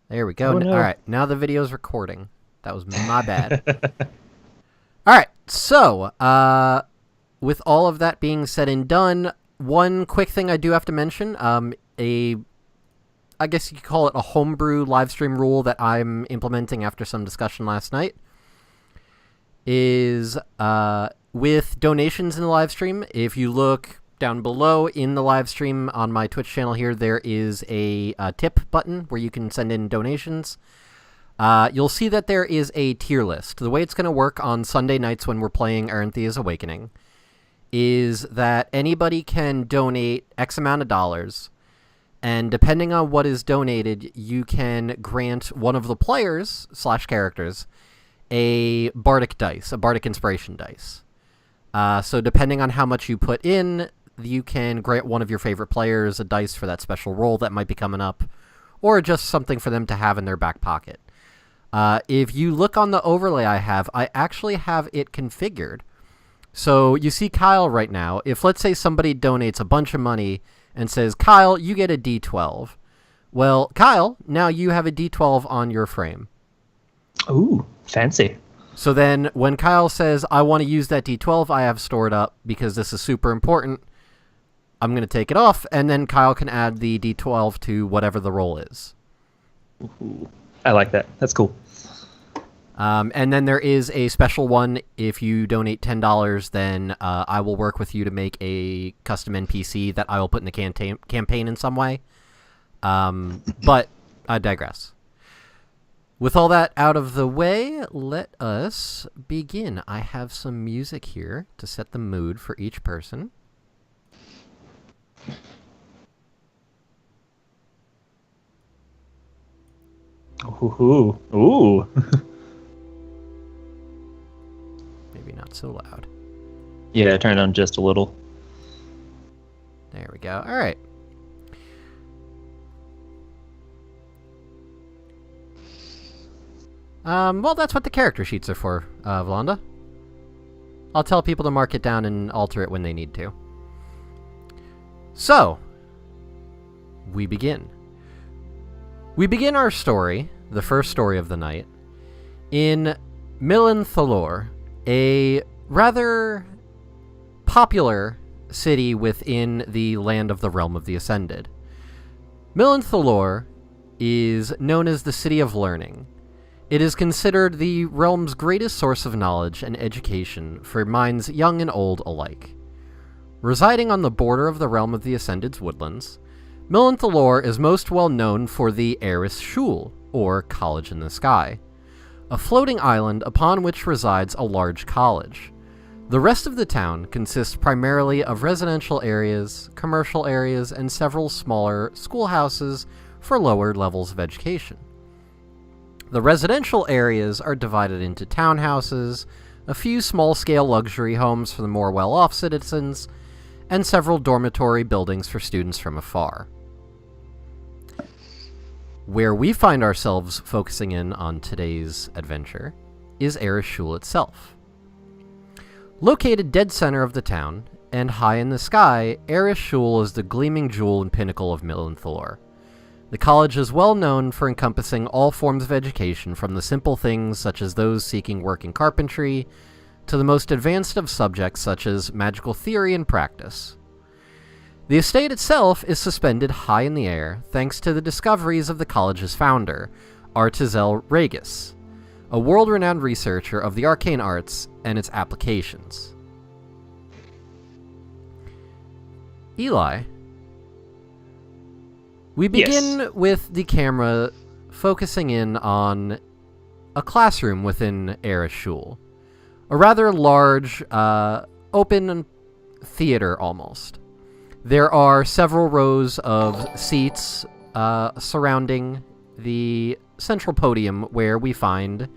There we go. Oh All no. right, now the video's recording. That was my bad. All right, so with all of that being said and done, one quick thing I do have to mention, I guess you could call it a homebrew live stream rule that I'm implementing after some discussion last night, is with donations in the live stream, if you look down below in the live stream on my Twitch channel here, there is a tip button where you can send in donations. You'll see that there is a tier list. The way it's going to work on Sunday nights when we're playing Aranthea's Awakening is that anybody can donate X amount of dollars, and depending on what is donated, you can grant one of the players / characters a bardic dice, a bardic inspiration dice. So depending on how much you put in, you can grant one of your favorite players a dice for that special roll that might be coming up, or just something for them to have in their back pocket. If you look on the overlay I actually have it configured. So you see Kyle right now. If, let's say, somebody donates a bunch of money and says, Kyle, you get a D12. Well, Kyle, now you have a D12 on your frame. Ooh, fancy. So then when Kyle says, I want to use that D12 I have stored up because this is super important, I'm going to take it off, and then Kyle can add the D12 to whatever the roll is. Ooh, I like that. That's cool. And then there is a special one. If you donate $10, then I will work with you to make a custom NPC that I will put in the campaign in some way. But I digress. With all that out of the way, let us begin. I have some music here to set the mood for each person. Ooh. Ooh. Maybe not so loud. Yeah, turn it on just a little. There we go. All right. Well, that's what the character sheets are for, Vlonda. I'll tell people to mark it down and alter it when they need to. So, we begin. We begin our story, the first story of the night, in Milan Thalor, a rather popular city within the land of the Realm of the Ascended. Milan Thalor is known as the City of Learning. It is considered the realm's greatest source of knowledge and education for minds young and old alike. Residing on the border of the Realm of the Ascended's woodlands, Milan Thalor is most well known for the Eris Shul, or College in the Sky, a floating island upon which resides a large college. The rest of the town consists primarily of residential areas, commercial areas, and several smaller schoolhouses for lower levels of education. The residential areas are divided into townhouses, a few small-scale luxury homes for the more well-off citizens, and several dormitory buildings for students from afar. Where we find ourselves focusing in on today's adventure is Eris Shul itself. Located dead center of the town, and high in the sky, Eris Shul is the gleaming jewel and pinnacle of Milan Thalor. The college is well known for encompassing all forms of education, from the simple things such as those seeking work in carpentry, to the most advanced of subjects such as magical theory and practice. The estate itself is suspended high in the air thanks to the discoveries of the college's founder, Artizel Regis, a world-renowned researcher of the arcane arts and its applications. Eli, we begin with the camera focusing in on a classroom within Eris Shul. A rather large, open theater, almost. There are several rows of seats surrounding the central podium where we find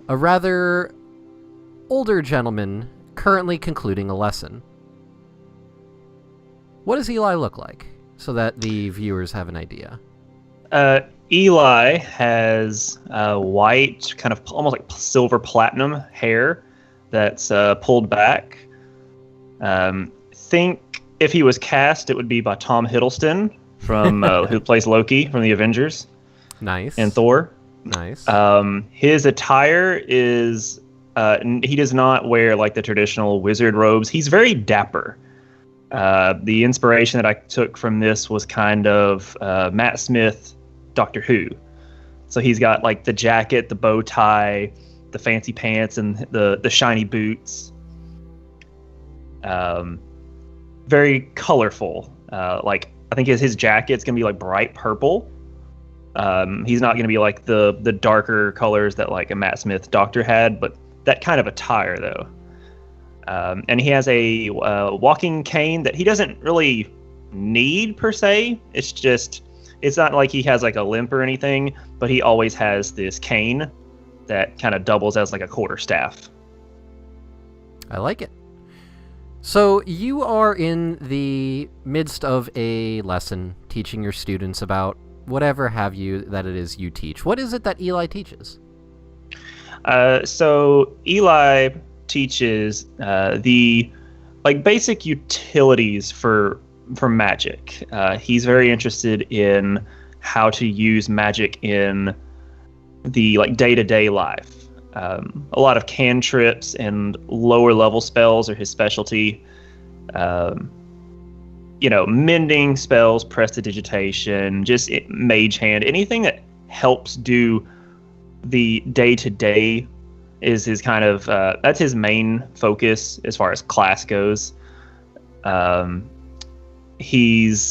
a rather older gentleman currently concluding a lesson. What does Eli look like, so that the viewers have an idea? Eli has white, kind of almost like silver platinum hair that's pulled back. Think if he was cast, it would be by Tom Hiddleston from who plays Loki from the Avengers. and Nice. Thor. Nice. His attire is he does not wear like the traditional wizard robes. He's very dapper. The inspiration that I took from this was kind of Matt Smith, Doctor Who. So he's got like the jacket, the bow tie, the fancy pants, and the shiny boots. Very colorful. Like I think his jacket's gonna be like bright purple. He's not gonna be like the darker colors that like a Matt Smith Doctor had, but that kind of attire though. And he has a walking cane that he doesn't really need per se. It's not like he has like a limp or anything, but he always has this cane that kind of doubles as like a quarterstaff. I like it. So you are in the midst of a lesson teaching your students about whatever have you that it is you teach. What is it that Eli teaches? So Eli teaches the like basic utilities for magic. He's very interested in how to use magic in the like day-to-day life. A lot of cantrips and lower level spells are his specialty. Mending spells, prestidigitation, just mage hand, anything that helps do the day-to-day is his kind of that's his main focus as far as class goes. He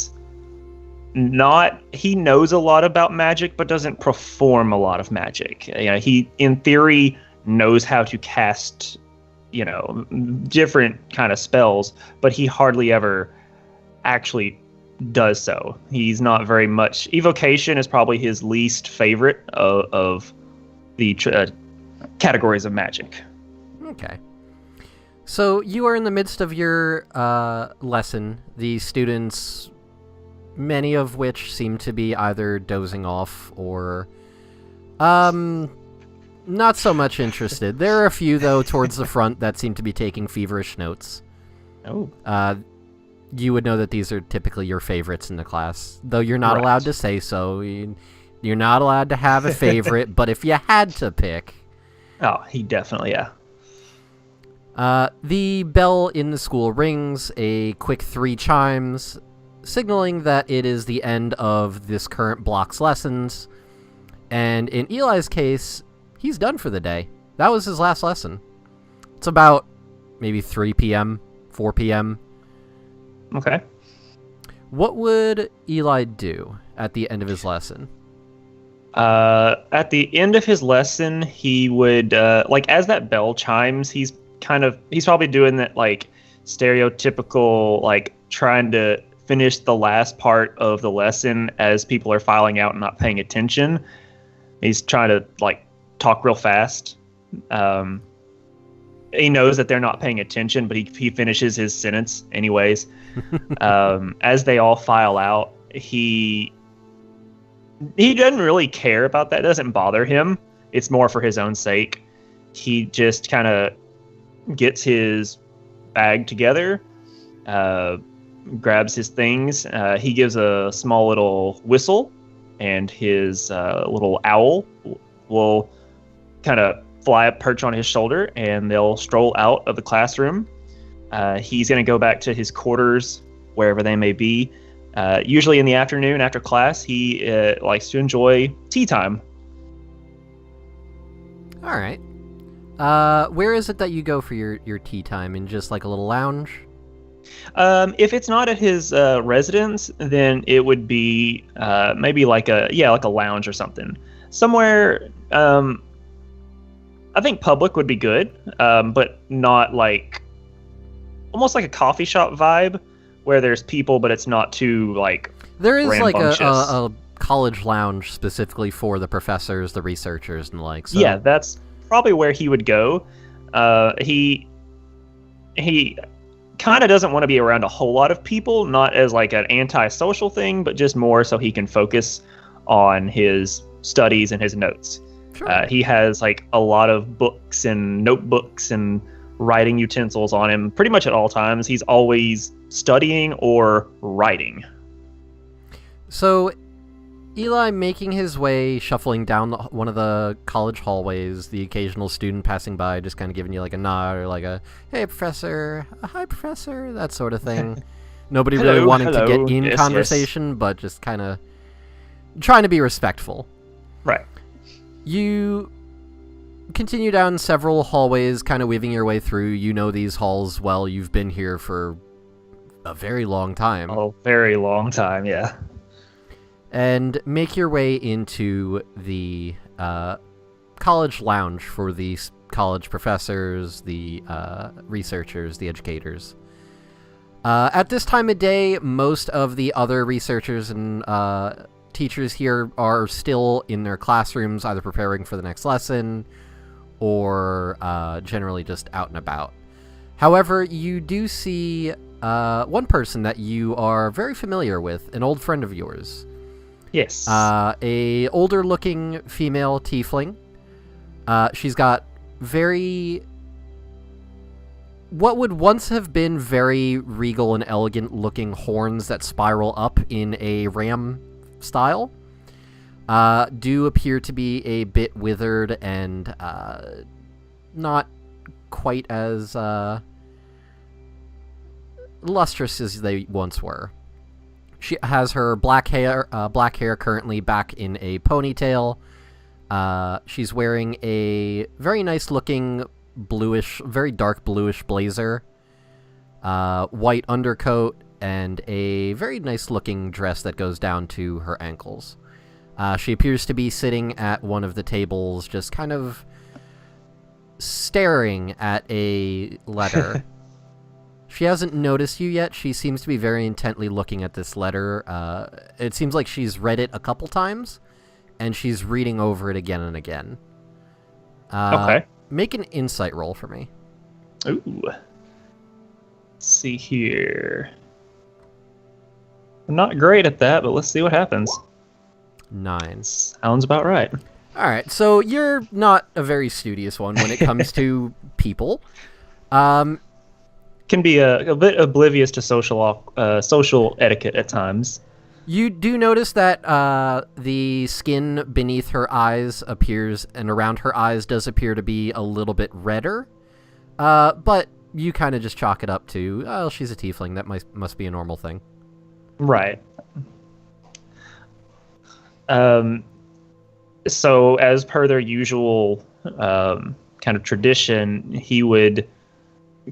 knows a lot about magic but doesn't perform a lot of magic. He in theory knows how to cast different kind of spells, but he hardly ever actually does so. He's not very much. Evocation is probably his least favorite of the categories of magic. Okay. So you are in the midst of your lesson. The students, many of which seem to be either dozing off or not so much interested. There are a few, though, towards the front that seem to be taking feverish notes. Oh. You would know that these are typically your favorites in the class, though you're not allowed to say so. You're not allowed to have a favorite, but if you had to pick... Oh, he definitely, yeah. The bell in the school rings, a quick 3 chimes, signaling that it is the end of this current block's lessons. And in Eli's case, he's done for the day. That was his last lesson. It's about maybe 3 p.m., 4 p.m. Okay. What would Eli do at the end of his lesson? At the end of his lesson, he would, as that bell chimes, he's probably doing that, stereotypical, trying to finish the last part of the lesson as people are filing out and not paying attention. He's trying to, talk real fast. He knows that they're not paying attention, but he finishes his sentence anyways. As they all file out, he doesn't really care about that. It doesn't bother him. It's more for his own sake. He just kind of gets his bag together, grabs his things. He gives a small little whistle, and his little owl will kind of fly up, perch on his shoulder, and they'll stroll out of the classroom. He's going to go back to his quarters, wherever they may be. Usually in the afternoon after class, he likes to enjoy tea time. All right. Where is it that you go for your tea time? In just like a little lounge? If it's not at his residence, then it would be maybe like a lounge or something. Somewhere, I think public would be good, but not almost like a coffee shop vibe where there's people, but it's not too There is rambunctious. a college lounge specifically for the professors, the researchers, and the like. So. Yeah, that's probably where he would go. He kind of doesn't want to be around a whole lot of people, not as an anti-social thing, but just more so he can focus on his studies and his notes. Sure. He has a lot of books and notebooks and writing utensils on him pretty much at all times. He's always studying or writing. So Eli making his way, shuffling down one of the college hallways, the occasional student passing by just kind of giving you like a nod or like a, hey, professor, hi, professor, that sort of thing. Nobody really wanting to get in conversation, but just kind of trying to be respectful. Right. You continue down several hallways, kind of weaving your way through. You know these halls well. You've been here for a very long time. Oh, very long time, yeah. And make your way into the college lounge for the college professors, the researchers, the educators. At this time of day, most of the other researchers and teachers here are still in their classrooms, either preparing for the next lesson or generally just out and about. However, you do see one person that you are very familiar with, an old friend of yours. Yes. A older-looking female tiefling. She's got what would once have been very regal and elegant-looking horns that spiral up in a ram style. Do appear to be a bit withered and not quite as lustrous as they once were. She has her black hair currently back in a ponytail. She's wearing a very nice-looking very dark bluish blazer, white undercoat, and a very nice-looking dress that goes down to her ankles. She appears to be sitting at one of the tables, just kind of staring at a letter. She hasn't noticed you yet. She seems to be very intently looking at this letter. It seems like she's read it a couple times, and she's reading over it again and again. Okay. Make an insight roll for me. Ooh. Let's see here. I'm not great at that, but let's see what happens. 9. Sounds about right. All right, so you're not a very studious one when it comes to people. Can be a bit oblivious to social etiquette at times. You do notice that the skin beneath her eyes appears, and around her eyes does appear to be a little bit redder. But you kind of just chalk it up to, oh, she's a tiefling. That must be a normal thing. Right. So as per their usual kind of tradition, he would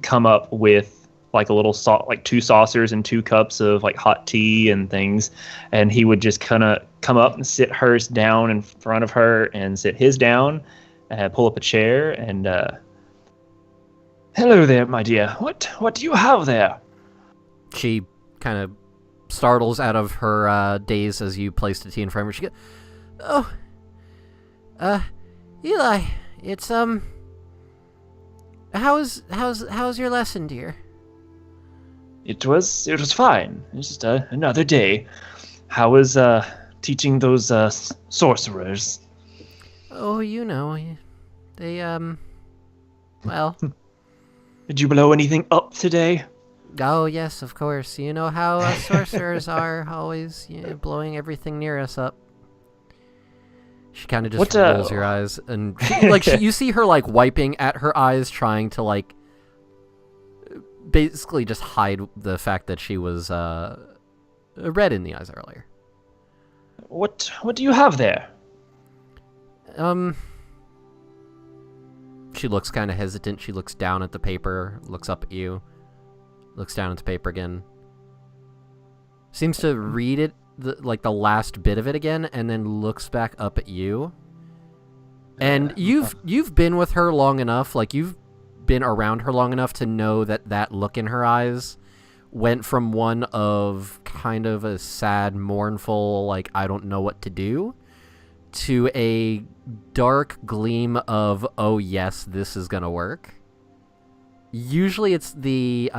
come up with like a little like 2 saucers and 2 cups of like hot tea and things, and he would just kind of come up and sit hers down in front of her and sit his down and pull up a chair and hello there, my dear, what do you have there? She kind of startles out of her daze as you place the tea in front of her. She goes, oh, Eli, it's how's your lesson, dear? It was fine. It was just another day. How was teaching those sorcerers? Oh, you know, they well. Did you blow anything up today? Oh yes, of course. You know how sorcerers are, always blowing everything near us up. She kind of just rolls her eyes, and you see her like wiping at her eyes, trying to like basically just hide the fact that she was red in the eyes earlier. What do you have there? She looks kind of hesitant. She looks down at the paper, looks up at you, looks down at the paper again. Seems to read it, the last bit of it again, and then looks back up at you. And you've been with her long enough, like you've been around her long enough to know that look in her eyes went from one of kind of a sad, mournful, like, I don't know what to do, to a dark gleam of, oh yes, this is gonna work. Usually it's the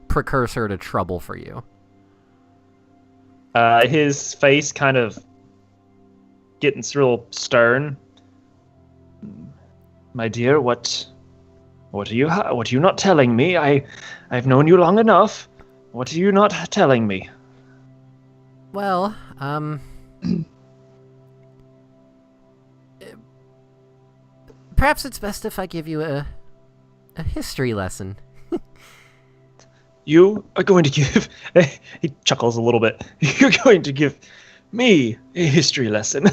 precursor to trouble for you. His face kind of getting real stern. My dear, what are you not telling me? I've known you long enough. What are you not telling me? Well, Perhaps it's best if I give you a history lesson. You are going to give... He chuckles a little bit. You're going to give me a history lesson.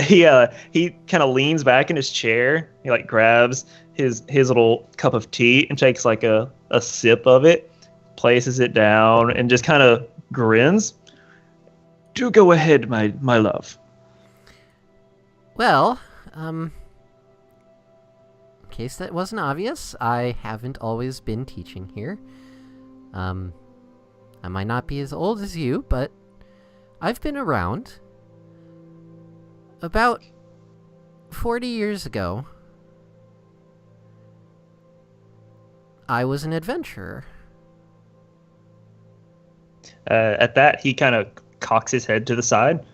He kind of leans back in his chair. He like grabs his little cup of tea and takes like a sip of it, places it down, and just kind of grins. Do go ahead, my love. Well, in case that wasn't obvious, I haven't always been teaching here. I might not be as old as you, but I've been around. About 40 years ago, I was an adventurer. At that, he kind of cocks his head to the side.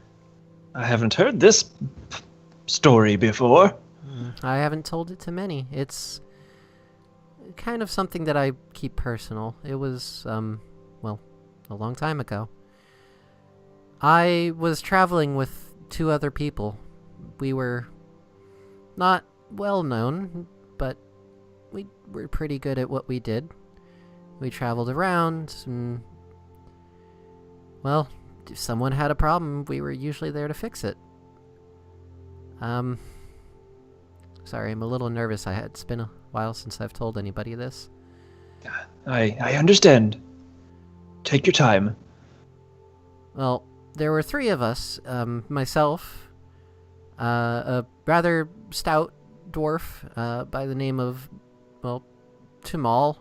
I haven't heard this story before. I haven't told it to many. It's kind of something that I keep personal. It was, well, a long time ago. I was traveling with 2 other people. We were not well known, but we were pretty good at what we did. We traveled around, and, well, if someone had a problem, we were usually there to fix it. Sorry, I'm a little nervous. It's been a while since I've told anybody this. I understand. Take your time. Well, there were 3 of us. Myself, a rather stout dwarf by the name of, well, Tumal.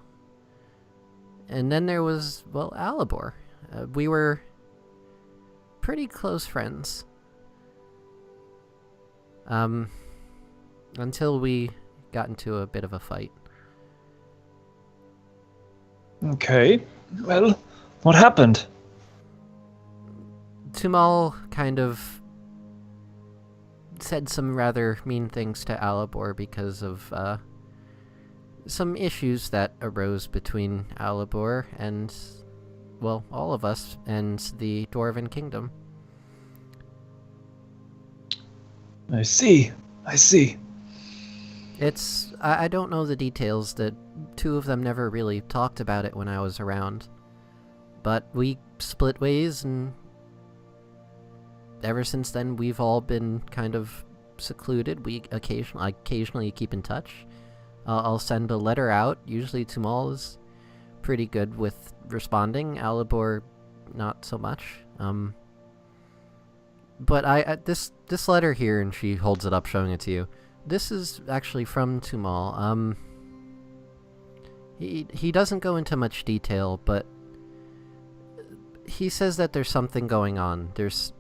And then there was, well, Alibor. We were pretty close friends. Until we got into a bit of a fight. Okay. Well, what happened? Tumal kind of said some rather mean things to Alibor because of some issues that arose between Alibor and, well, all of us and the Dwarven Kingdom. I see. I don't know the details. The 2 of them never really talked about it when I was around. But we split ways, and ever since then we've all been kind of secluded. I occasionally keep in touch. I'll send a letter out. Usually Tumal is pretty good with responding. Alibor, not so much. But this letter here, and she holds it up, showing it to you. This is actually from Tumal. He doesn't go into much detail, but he says that there's something going on. There's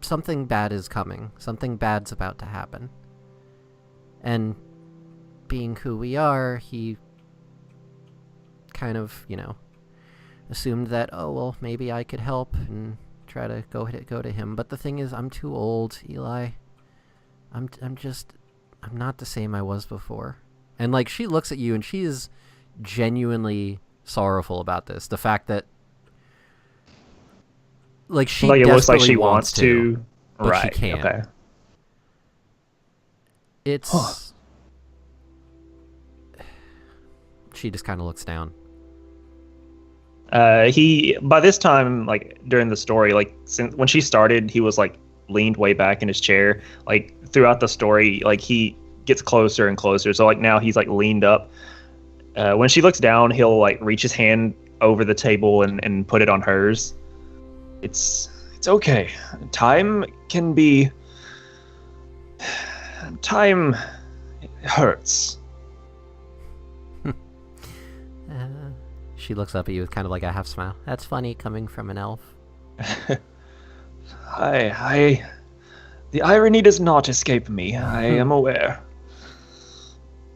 something bad is coming. Something bad's about to happen. And being who we are, he kind of, assumed that, oh, well, maybe I could help and try to go to him. But the thing is, I'm too old, Eli. I'm not the same I was before. And, like, she looks at you, and she is genuinely sorrowful about this. The fact that, like, she it looks like she wants to, but right, she can't. Okay. It's... She just kind of looks down. He, by this time, like, during the story, like, when she started, he was, like, leaned way back in his chair. Like, throughout the story, like, he gets closer and closer. So, like, now he's, like, leaned up. When she looks down, he'll, like, reach his hand over the table and put it on hers. It's okay. Time hurts. She looks up at you with kind of like a half smile. That's funny coming from an elf. The irony does not escape me. I am aware.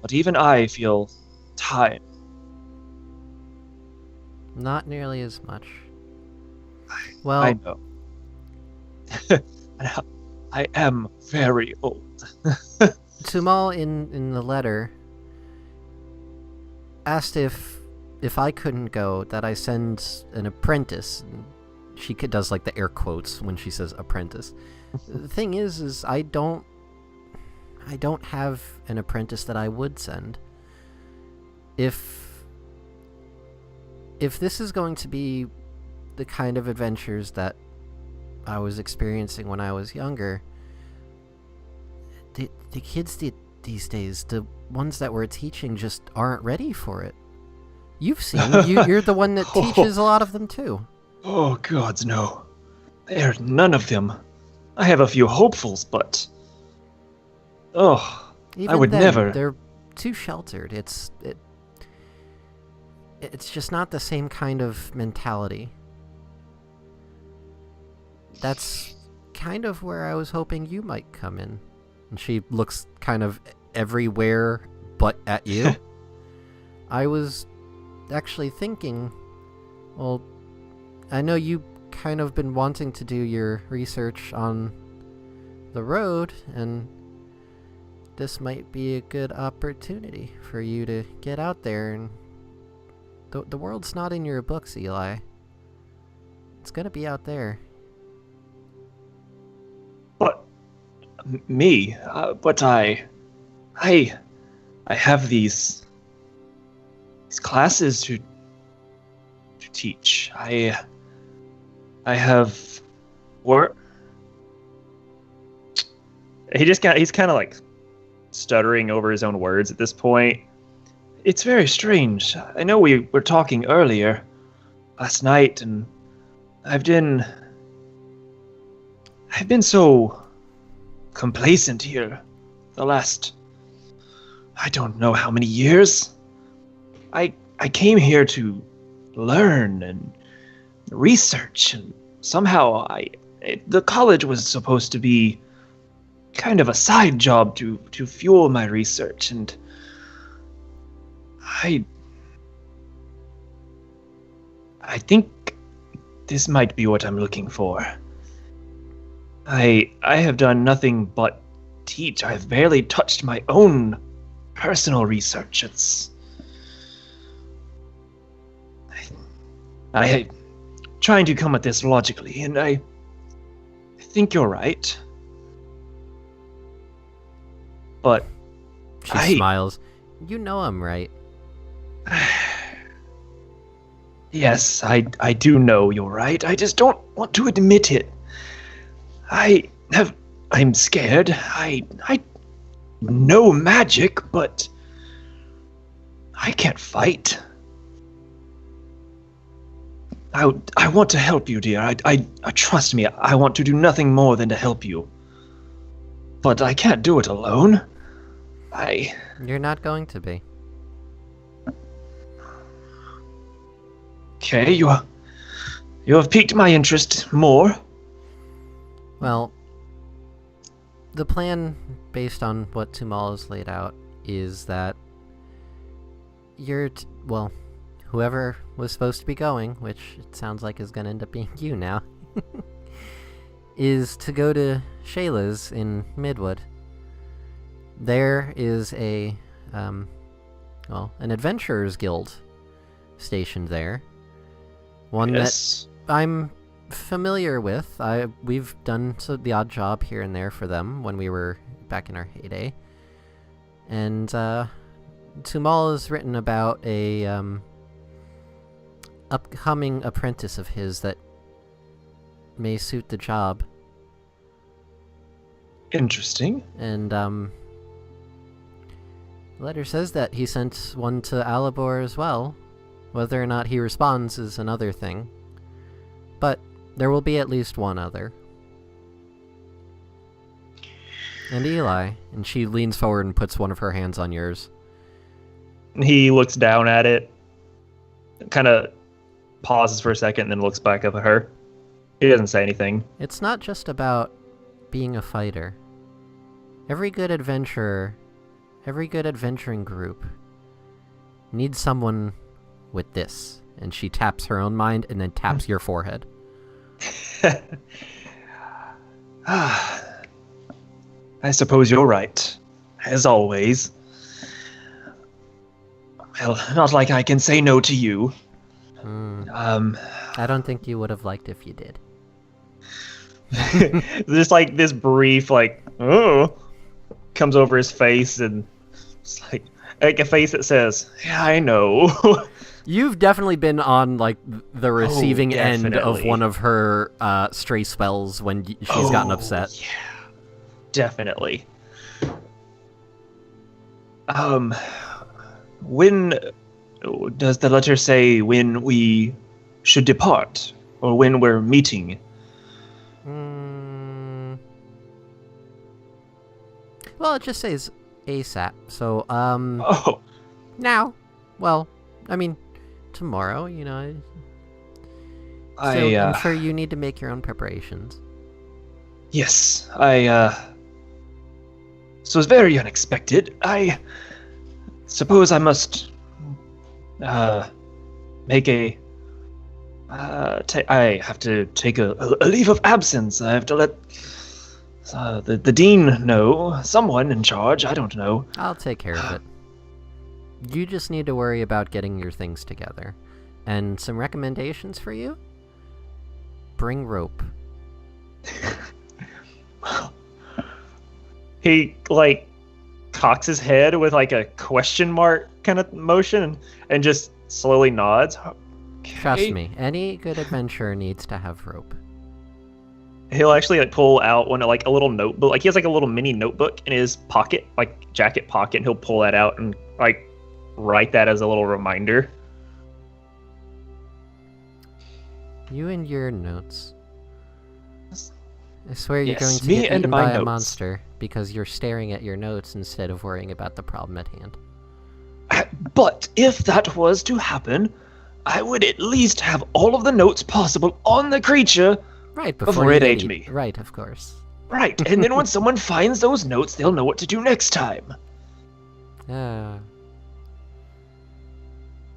But even I feel time. Not nearly as much. Well, I know. I am very old. Tumal in the letter asked if I couldn't go, that I send an apprentice. she does like the air quotes when she says apprentice. The thing is I don't have an apprentice that I would send. If this is going to be the kind of adventures that I was experiencing when I was younger, the kids these days, the ones that we're teaching, just aren't ready for it. You've seen. You're the one that teaches a lot of them too. Oh, gods, no. There's none of them. I have a few hopefuls, but... Oh, Even I would then, never... They're too sheltered. It's just not the same kind of mentality. That's kind of where I was hoping you might come in. And she looks kind of everywhere but at you. I was actually thinking, well, I know you kind of been wanting to do your research on the road, and this might be a good opportunity for you to get out there. And the world's not in your books, Eli. It's gonna be out there. But me, but I have these classes to teach. I have work. He's kind of like stuttering over his own words at this point. It's very strange. I know we were talking earlier last night, and I've been so complacent here the last, I don't know how many years. I came here to learn and research, and somehow the college was supposed to be kind of a side job to fuel my research, and I think this might be what I'm looking for. I have done nothing but teach. I've barely touched my own personal research. I trying to come at this logically, and I think you're right. But she smiles. You know I'm right. Yes, I do know you're right. I just don't want to admit it. I'm scared. I know magic, but I can't fight. I want to help you, dear. I trust me. I want to do nothing more than to help you. But I can't do it alone. You're not going to be. Okay, you have piqued my interest more. Well, the plan, based on what Tumal has laid out, is that whoever was supposed to be going, which it sounds like is going to end up being you now, is to go to Shayla's in Midwood. There is an adventurers guild stationed there. One Yes. that I'm familiar with. We've done the odd job here and there for them when we were back in our heyday. And Tumal has written about a upcoming apprentice of his that may suit the job. Interesting. And the letter says that he sent one to Alibor as well. Whether or not he responds is another thing. But there will be at least one other. And Eli. And she leans forward and puts one of her hands on yours. He looks down at it, kind of pauses for a second, and then looks back up at her. He doesn't say anything. It's not just about being a fighter. Every good adventurer, every good adventuring group needs someone with this. And she taps her own mind and then taps your forehead. I suppose you're right, as always. Well, not like I can say no to you. I don't think you would have liked if you did. Just like this brief, like, oh, comes over his face, and it's like a face that says, "Yeah, I know." You've definitely been on like the receiving end of definitely. one of her stray spells when she's gotten upset. Yeah, definitely. When does the letter say when we should depart, or when we're meeting? Well, it just says ASAP. So, Oh, now. Well, I mean, tomorrow. You know. I'm sure you need to make your own preparations. Yes, So it's very unexpected. I suppose I must make a. I have to take a leave of absence. I have to let the dean know. Someone in charge. I don't know. I'll take care of it. You just need to worry about getting your things together. And some recommendations for you? Bring rope. He like cocks his head with like a question mark kind of motion and just slowly nods. Okay. Trust me, any good adventurer needs to have rope. He'll actually like pull out one like a little notebook. Like he has like a little mini notebook in his pocket, like jacket pocket, and he'll pull that out and like write that as a little reminder. You and your notes. I swear you're Yes, going to me get and eaten my by a notes. monster because you're staring at your notes instead of worrying about the problem at hand. But if that was to happen, I would at least have all of the notes possible on the creature. Right, Before you it get ate me. Right, of course. Right, and then when someone finds those notes, they'll know what to do next time.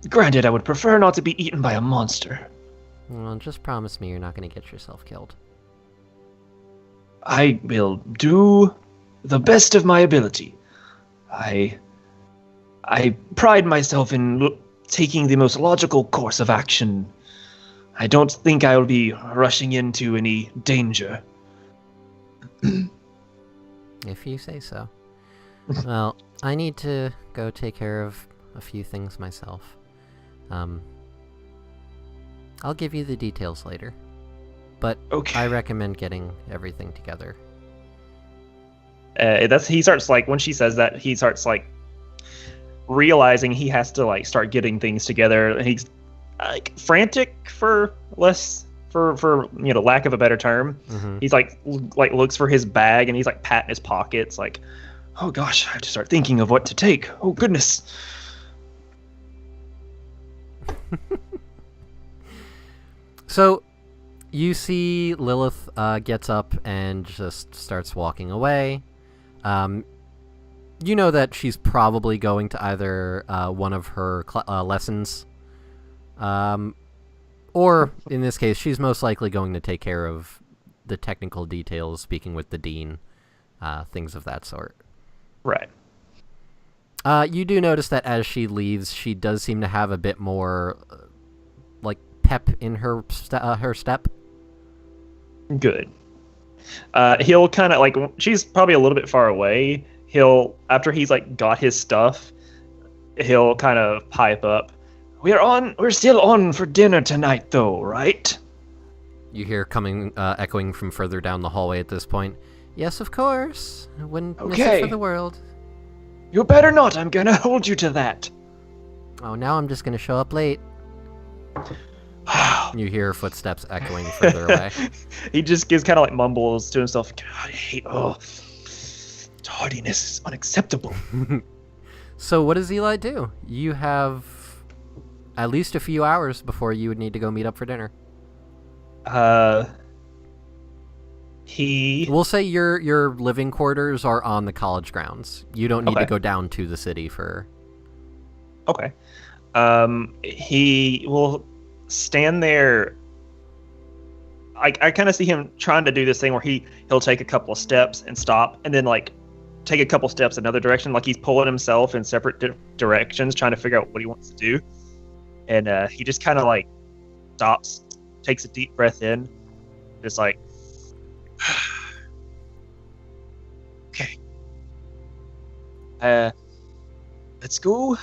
Granted, I would prefer not to be eaten by a monster. Well, just promise me you're not going to get yourself killed. I will do the best of my ability. I pride myself in taking the most logical course of action. I don't think I will be rushing into any danger. If you say so. Well, I need to go take care of a few things myself. I'll give you the details later. But Okay. I recommend getting everything together. He starts like when she says that he starts like realizing he has to like start getting things together, and he's like frantic for lack of a better term. Mm-hmm. He's like looks for his bag, and he's like patting his pockets like, oh gosh, I have to start thinking of what to take. Oh goodness. So, you see Lilith gets up and just starts walking away. You know that she's probably going to either one of her lessons, or in this case, she's most likely going to take care of the technical details, speaking with the dean, things of that sort. Right. You do notice that as she leaves, she does seem to have a bit more, like, pep in her step. Good. He'll kind of like, she's probably a little bit far away. After he's like got his stuff, he'll kind of pipe up. We're still on for dinner tonight though, right? You hear echoing from further down the hallway at this point. Yes, of course. I wouldn't miss it for the world. You better not, I'm gonna hold you to that. Oh, now I'm just gonna show up late. You hear footsteps echoing further away. He just gives kind of like mumbles to himself. God, I hate, tardiness is unacceptable. So what does Eli do? You have at least a few hours before you would need to go meet up for dinner. We'll say your living quarters are on the college grounds. You don't need to go down to the city for... Okay. He will stand there. I kind of see him trying to do this thing where he'll take a couple of steps and stop, and then like take a couple steps another direction, like he's pulling himself in separate directions, trying to figure out what he wants to do. And he just kind of like stops takes a deep breath in, just like, okay, let's go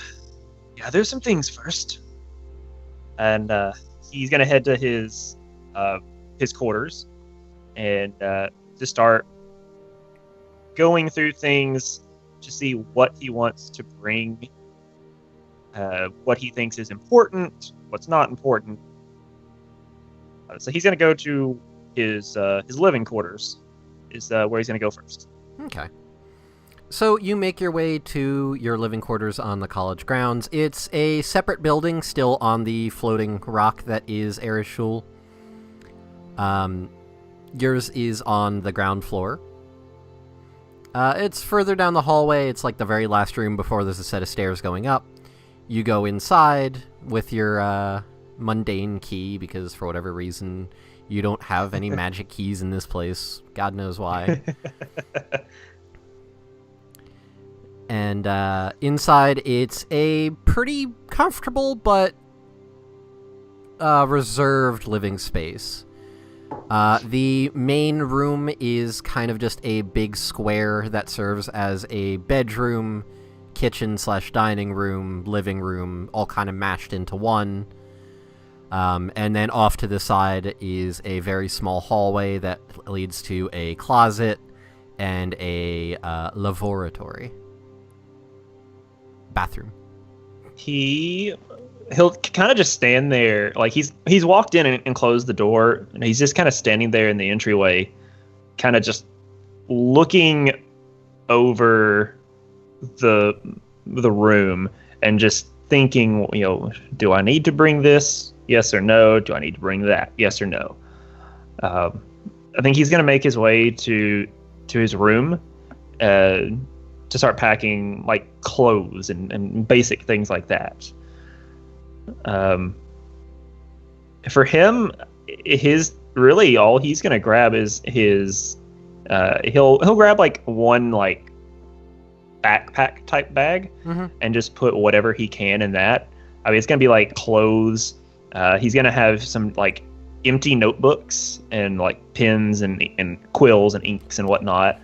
gather some things first. And he's gonna head to his quarters and to start going through things to see what he wants to bring, what he thinks is important, what's not important. So he's gonna go to his living quarters. Is where he's gonna go first. Okay. So you make your way to your living quarters on the college grounds. It's a separate building still on the floating rock that is Erishul. Yours is on the ground floor. It's further down the hallway. It's like the very last room before there's a set of stairs going up. You go inside with your mundane key because for whatever reason you don't have any magic keys in this place. God knows why. And inside, it's a pretty comfortable but reserved living space. The main room is kind of just a big square that serves as a bedroom, kitchen/dining room, living room, all kind of mashed into one. And then off to the side is a very small hallway that leads to a closet and a lavatory. Bathroom. He'll kind of just stand there, like he's walked in and closed the door, and he's just kind of standing there in the entryway, kind of just looking over the room and just thinking, do I need to bring this? Yes or no? Do I need to bring that? Yes or no? I think he's gonna make his way to his room to start packing like clothes and basic things like that. For him, his really all he's gonna grab is his he'll grab like one like backpack type bag and just put whatever he can in that. I mean, it's gonna be like clothes. He's gonna have some like empty notebooks and like pens and quills and inks and whatnot.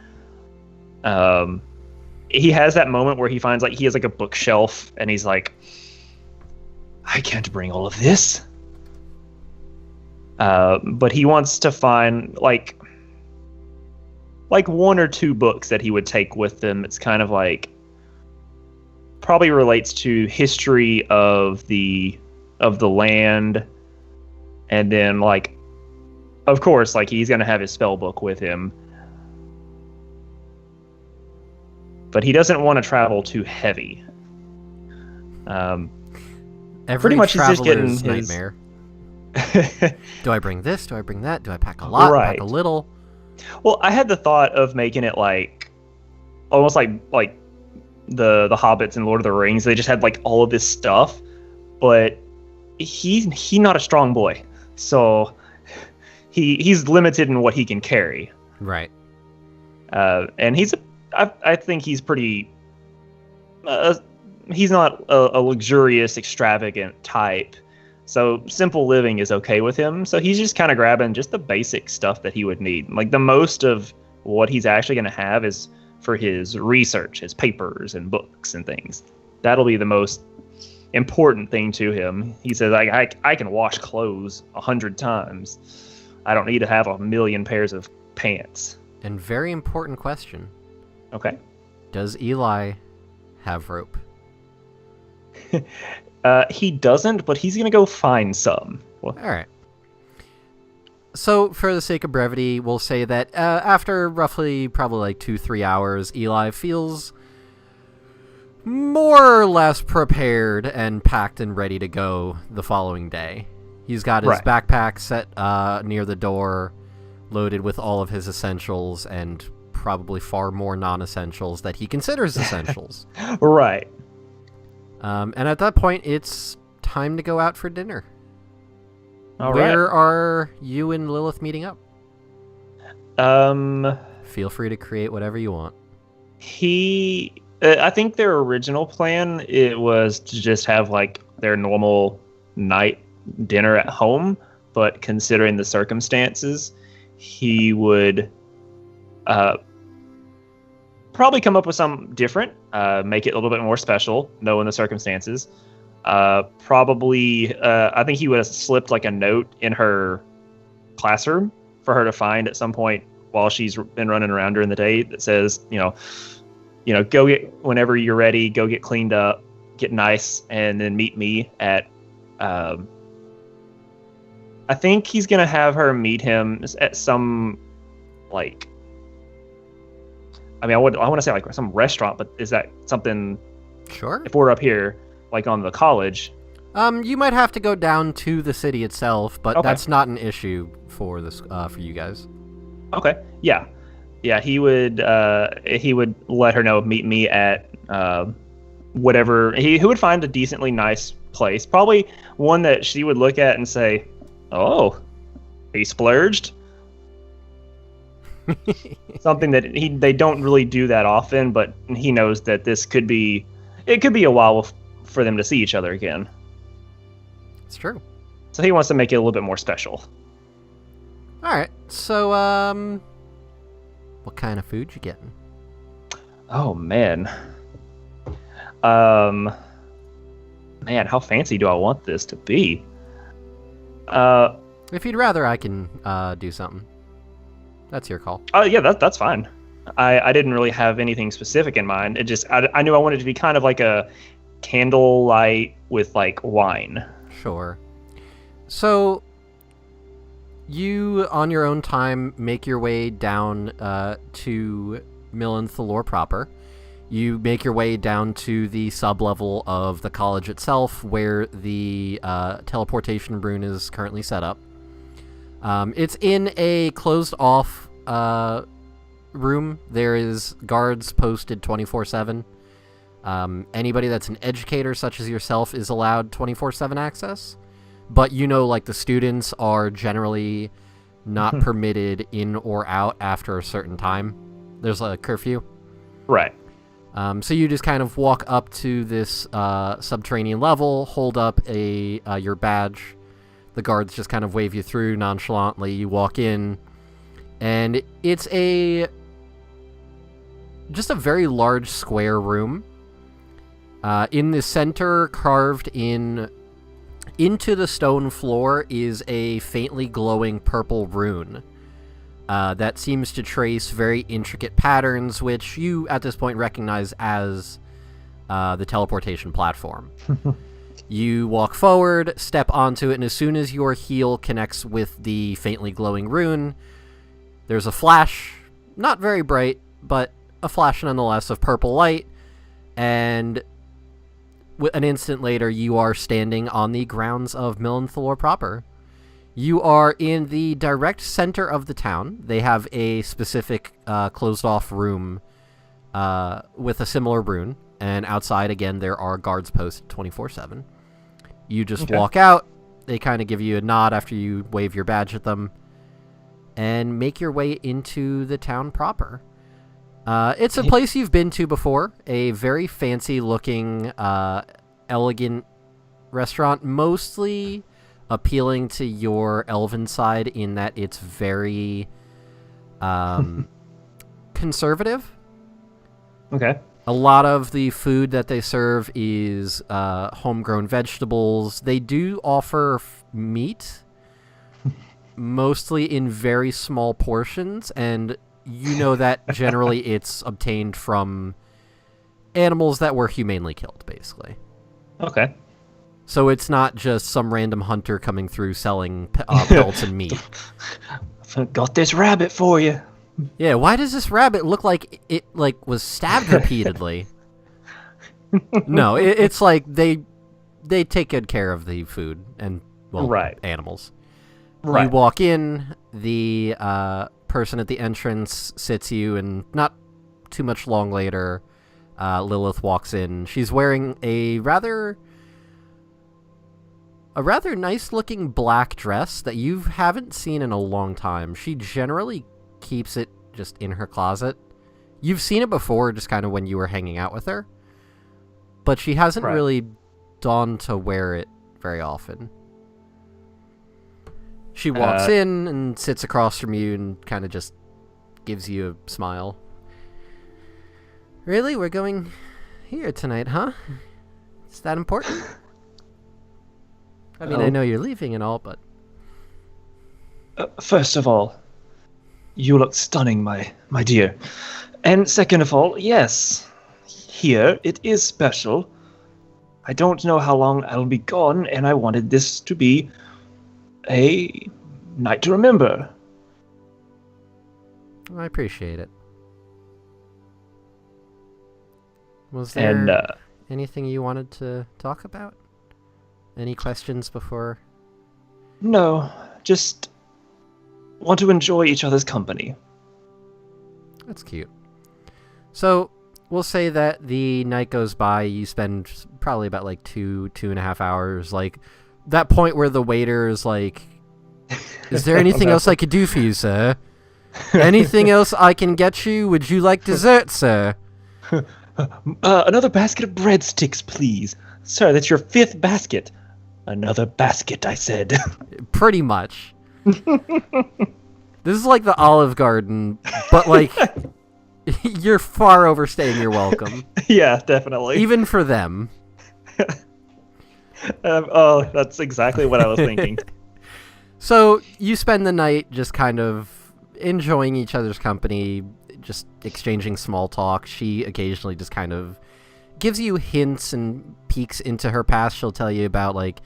He has that moment where he finds like he has like a bookshelf and he's like, I can't bring all of this. But he wants to find like one or two books that he would take with him. It's kind of like probably relates to history of the land, and then like of course like he's gonna have his spell book with him. But he doesn't want to travel too heavy. Pretty much he's just getting his nightmare. Do I bring this? Do I bring that? Do I pack a lot? Right. Pack a little? Well, I had the thought of making it like almost like the Hobbits and Lord of the Rings. They just had like all of this stuff, but he's not a strong boy, so he's limited in what he can carry. Right. And I think he's pretty. He's not a luxurious, extravagant type, so simple living is okay with him. So he's just kind of grabbing just the basic stuff that he would need. Like the most of what he's actually going to have is for his research, his papers and books and things. That'll be the most important thing to him. He says, I can wash clothes 100 times. I don't need to have 1,000,000 pairs of pants. And very important question. Okay. Does Eli have rope? He doesn't, but he's going to go find some. All right. So, for the sake of brevity, we'll say that after roughly probably like 2-3 hours, Eli feels more or less prepared and packed and ready to go the following day. He's got his backpack set near the door, loaded with all of his essentials and probably far more non-essentials that he considers essentials. Right. And at that point, it's time to go out for dinner. Where are you and Lilith meeting up? Feel free to create whatever you want. I think their original plan, it was to just have like their normal night dinner at home, but considering the circumstances, he would probably come up with something different, make it a little bit more special, knowing the circumstances. Probably, I think he would have slipped like a note in her classroom for her to find at some point while she's been running around during the day that says, go get, whenever you're ready, go get cleaned up, get nice, and then meet me at, I think he's going to have her meet him at some, like, I want to say like some restaurant, but is that something? Sure. If we're up here, like on the college. You might have to go down to the city itself, but Okay. that's not an issue for this, for you guys. Okay. Yeah. He would let her know, meet me at whatever he would find a decently nice place, probably one that she would look at and say, "Oh, he splurged." Something that they don't really do that often, but he knows that it could be a while for them to see each other again. It's true. So he wants to make it a little bit more special. All right. So, what kind of food you getting? Oh man. Man, how fancy do I want this to be? If you'd rather, I can do something. That's your call. Yeah, that's fine. I didn't really have anything specific in mind. It just I knew I wanted it to be kind of like a candlelight with like wine. Sure. So, you, on your own time, make your way down to Millenthalor proper. You make your way down to the sub-level of the college itself, where the teleportation rune is currently set up. It's in a closed-off room. There is guards posted 24/7. Anybody that's an educator, such as yourself, is allowed 24/7 access. But like the students are generally not permitted in or out after a certain time. There's a curfew. Right. So you just kind of walk up to this subterranean level, hold up your badge. The guards just kind of wave you through nonchalantly. You walk in, and it's just a very large square room. In the center, carved into the stone floor, is a faintly glowing purple rune that seems to trace very intricate patterns, which you, at this point, recognize as the teleportation platform. You walk forward, step onto it, and as soon as your heel connects with the faintly glowing rune, there's a flash, not very bright, but a flash nonetheless of purple light, and an instant later, you are standing on the grounds of Millenthalor proper. You are in the direct center of the town. They have a specific closed-off room with a similar rune, and outside, again, there are guards posted 24/7. You just walk out. They kind of give you a nod after you wave your badge at them, and make your way into the town proper. It's a place you've been to before, a very fancy-looking, elegant restaurant, mostly appealing to your elven side in that it's very conservative. Okay. A lot of the food that they serve is homegrown vegetables. They do offer meat, mostly in very small portions, and that generally it's obtained from animals that were humanely killed, basically. Okay. So it's not just some random hunter coming through selling pelts and meat. Got this rabbit for you. Yeah, why does this rabbit look like it was stabbed repeatedly? No, it's like they take good care of the food and animals. Right. You walk in, the person at the entrance sits you, and not too much long later, Lilith walks in. She's wearing a rather nice-looking black dress that you haven't seen in a long time. She generally keeps it just in her closet. You've seen it before, just kind of when you were hanging out with her, but she hasn't really donned to wear it very often. She walks in and sits across from you and kind of just gives you a smile. Really? We're going here tonight, huh? Is that important? I mean, I know you're leaving and all, but... First of all, you look stunning, my dear. And second of all, yes, here it is special. I don't know how long I'll be gone, and I wanted this to be a night to remember. I appreciate it. Was there anything you wanted to talk about? Any questions before? No, just want to enjoy each other's company. That's cute. So, we'll say that the night goes by, you spend probably about like 2.5 hours, like that point where the waiter is like, is there anything else I could do for you, sir? Anything else I can get you? Would you like dessert, sir? Another basket of breadsticks, please. Sir, that's your 5th basket. Another basket, I said. Pretty much. This is like the Olive Garden, but like, you're far overstaying your welcome. Yeah, definitely. Even for them. That's exactly what I was thinking. So, you spend the night just kind of enjoying each other's company, just exchanging small talk. She occasionally just kind of gives you hints and peeks into her past. She'll tell you about, like,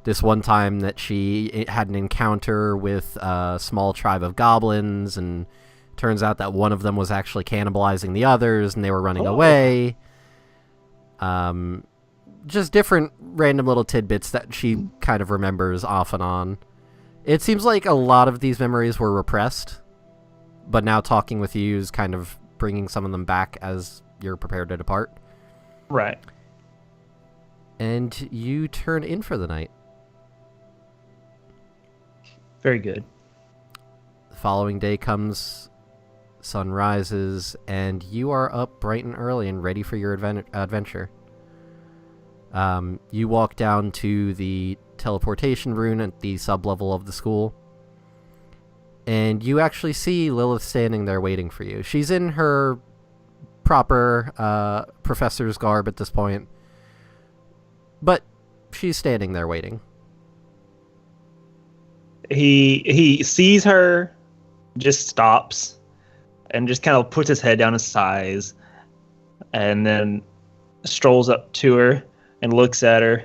this one time that she had an encounter with a small tribe of goblins, and turns out that one of them was actually cannibalizing the others, and they were running away. Just different random little tidbits that she kind of remembers off and on. It seems like a lot of these memories were repressed, but now talking with you is kind of bringing some of them back as you're prepared to depart. Right. And you turn in for the night. Very good. The following day comes, sun rises, and you are up bright and early and ready for your adventure. You walk down to the teleportation rune at the sub-level of the school, and you actually see Lilith standing there waiting for you. She's in her proper professor's garb at this point, but she's standing there waiting. He sees her, just stops, and just kind of puts his head down and sighs, and then strolls up to her and looks at her.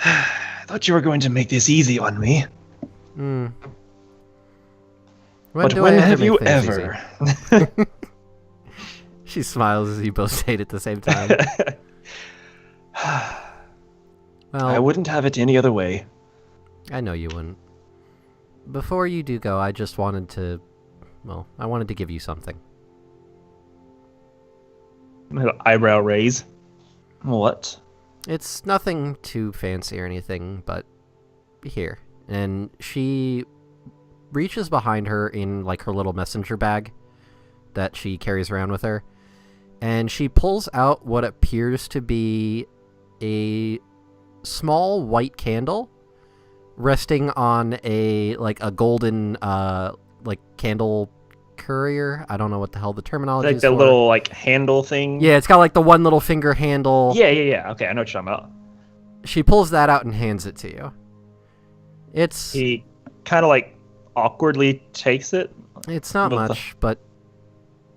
I thought you were going to make this easy on me. When have you ever? She smiles as you both say it at the same time. Well, I wouldn't have it any other way. I know you wouldn't. Before you do go, I just wanted to... Well, I wanted to give you something. Eyebrow raise. What? It's nothing too fancy or anything, but here. And she reaches behind her in like her little messenger bag that she carries around with her, and she pulls out what appears to be a small white candle resting on a golden candle courier. I don't know what the hell the terminology is like the for. little like handle thing. Yeah, it's got like the one little finger handle. Yeah. Okay, I know what you're talking about. She pulls that out and hands it to you. He kind of like awkwardly takes it. It's not much, but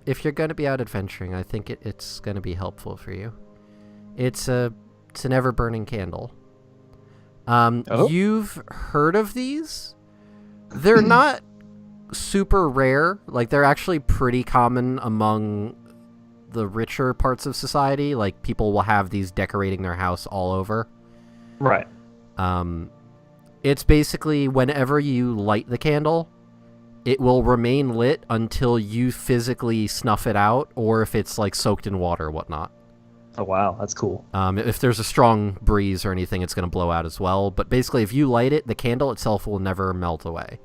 if you're going to be out adventuring, I think it's going to be helpful for you. It's an ever-burning candle. You've heard of these? They're not super rare. Like, they're actually pretty common among the richer parts of society. Like, people will have these decorating their house all over. Right. It's basically whenever you light the candle, it will remain lit until you physically snuff it out, or if it's like soaked in water or whatnot. Oh wow, that's cool. If there's a strong breeze or anything, it's going to blow out as well. But basically, if you light it, the candle itself will never melt away.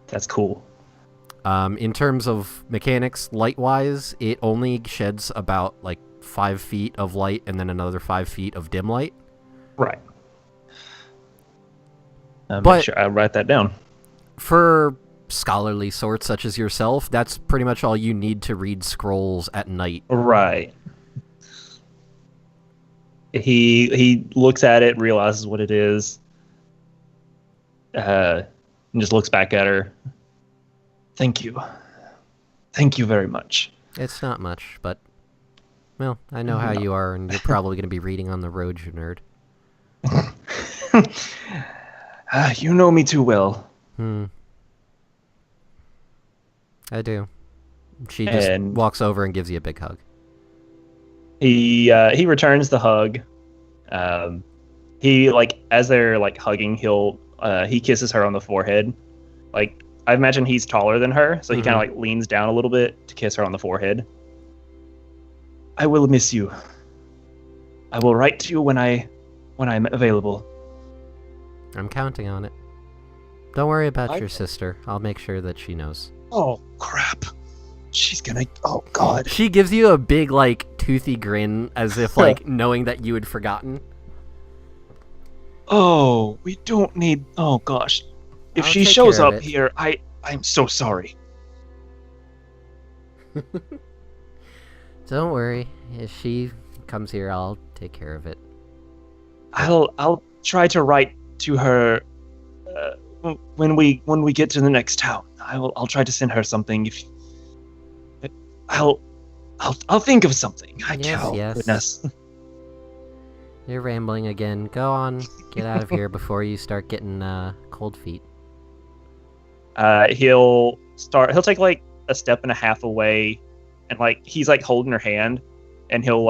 That's cool. In terms of mechanics, light-wise, it only sheds about like 5 feet of light and then another 5 feet of dim light. Right. Make But- sure I write that down. For scholarly sorts such as yourself, that's pretty much all you need to read scrolls at night. Right. He looks at it, realizes what it is, and just looks back at her. Thank you. Thank you very much. It's not much, but, well, I know how you are, and you're probably going to be reading on the road, you nerd. You know me too well. I do. She just And- walks over and gives you a big hug. He returns the hug. He as they're hugging, he kisses her on the forehead. I imagine he's taller than her, so he kind of leans down a little bit to kiss her on the forehead. I will miss you. I will write to you when I'm available. I'm counting on it. Don't worry about your sister. I'll make sure that she knows. Oh, crap. She's gonna... Oh, God. She gives you a big, toothy grin, as if, knowing that you had forgotten. Oh, we don't need... Oh, gosh. If I'll she take shows care of up it. here, I'm so sorry. Don't worry. If she comes here, I'll take care of it. I'll try to write to her when we get to the next town. I'll try to send her something. If I'll think of something. Yes. Goodness. You're rambling again. Go on. Get out of here before you start getting cold feet. He'll take a step and a half away, and he's holding her hand, and he'll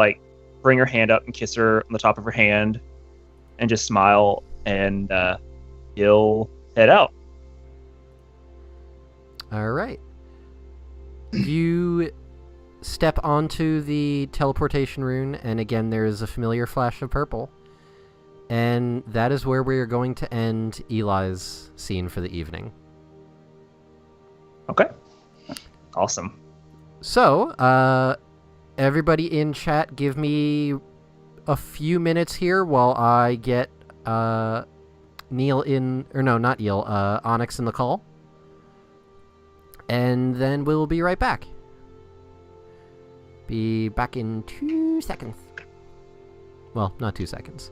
bring her hand up and kiss her on the top of her hand, and just smile, and he'll head out. All right. You step onto the teleportation rune, and again there is a familiar flash of purple. And that is where we are going to end Eli's scene for the evening. Okay. Awesome. So, everybody in chat, give me a few minutes here while I get Neil in, or no, not Neil, Onyx in the call. And then we'll be right back. Be back in 2 seconds. Well, not 2 seconds.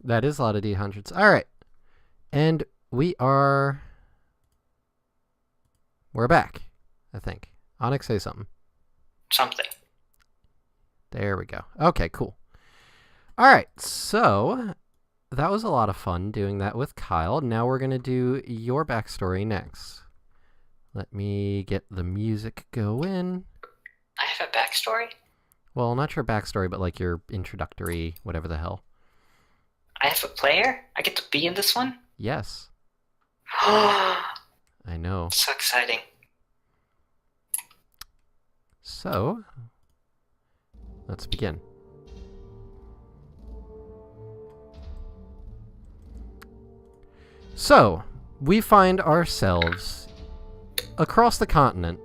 That is a lot of D100s. All right. And we're back, I think. Onyx, say something. Something. There we go. Okay, cool. All right, so that was a lot of fun doing that with Kyle. Now we're going to do your backstory next. Let me get the music going. I have a backstory? Well, not your backstory, but like your introductory, whatever the hell. I have a player? I get to be in this one? Yes. I know. So exciting. So, let's begin. So, we find ourselves across the continent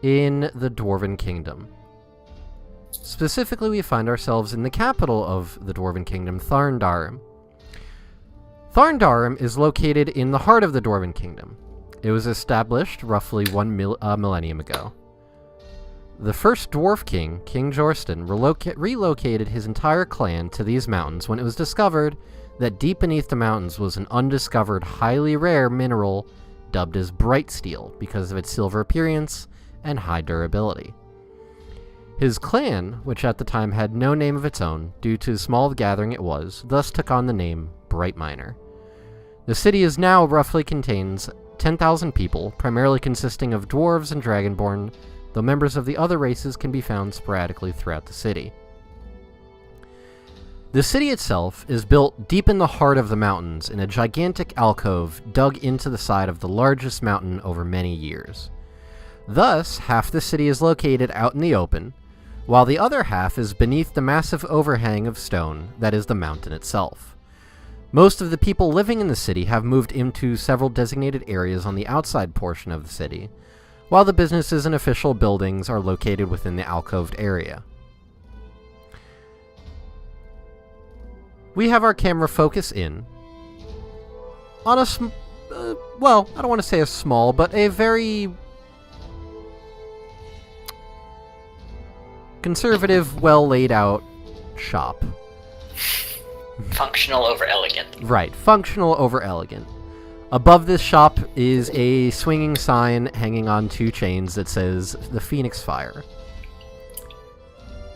in the Dwarven Kingdom. Specifically, we find ourselves in the capital of the Dwarven Kingdom, Tharndarim. Tharndarim is located in the heart of the Dwarven Kingdom. It was established roughly one millennium ago. The first Dwarf King, King Jorston, relocated his entire clan to these mountains when it was discovered that deep beneath the mountains was an undiscovered, highly rare mineral dubbed as bright steel because of its silver appearance and high durability. His clan, which at the time had no name of its own due to the small gathering it was, thus took on the name Bright Miner. The city is now roughly contains 10,000 people, primarily consisting of dwarves and dragonborn, though members of the other races can be found sporadically throughout the city. The city itself is built deep in the heart of the mountains in a gigantic alcove dug into the side of the largest mountain over many years. Thus, half the city is located out in the open, while the other half is beneath the massive overhang of stone that is the mountain itself. Most of the people living in the city have moved into several designated areas on the outside portion of the city, while the businesses and official buildings are located within the alcoved area. We have our camera focus in on a well, I don't want to say a small, but a very conservative, well laid out shop. Functional over elegant. Right, functional over elegant. Above this shop is a swinging sign hanging on two chains that says the Phoenix Fire.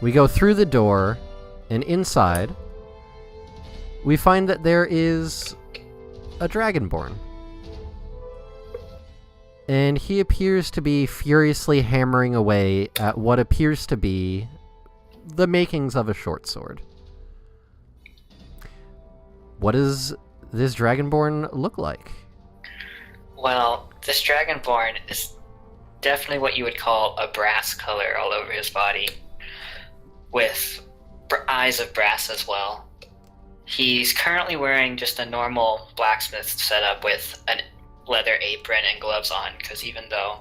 We go through the door, and inside we find that there is a Dragonborn. And he appears to be furiously hammering away at what appears to be the makings of a short sword. What does this Dragonborn look like? Well, this Dragonborn is definitely what you would call a brass color all over his body, with eyes of brass as well. He's currently wearing just a normal blacksmith setup with a leather apron and gloves on, because even though,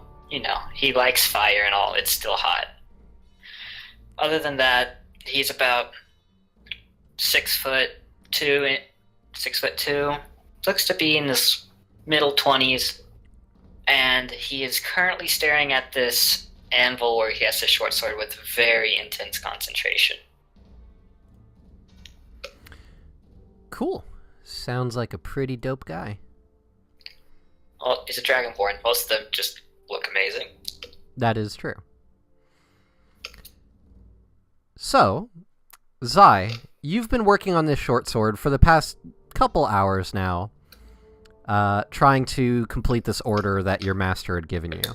he likes fire and all, it's still hot. Other than that, he's about 6'2", 6'2", looks to be in his middle 20s, and he is currently staring at this anvil where he has his short sword with very intense concentration. Cool. Sounds like a pretty dope guy. Well, he's a Dragonborn. Most of them just look amazing. That is true. So, Zai, you've been working on this short sword for the past couple hours now, trying to complete this order that your master had given you.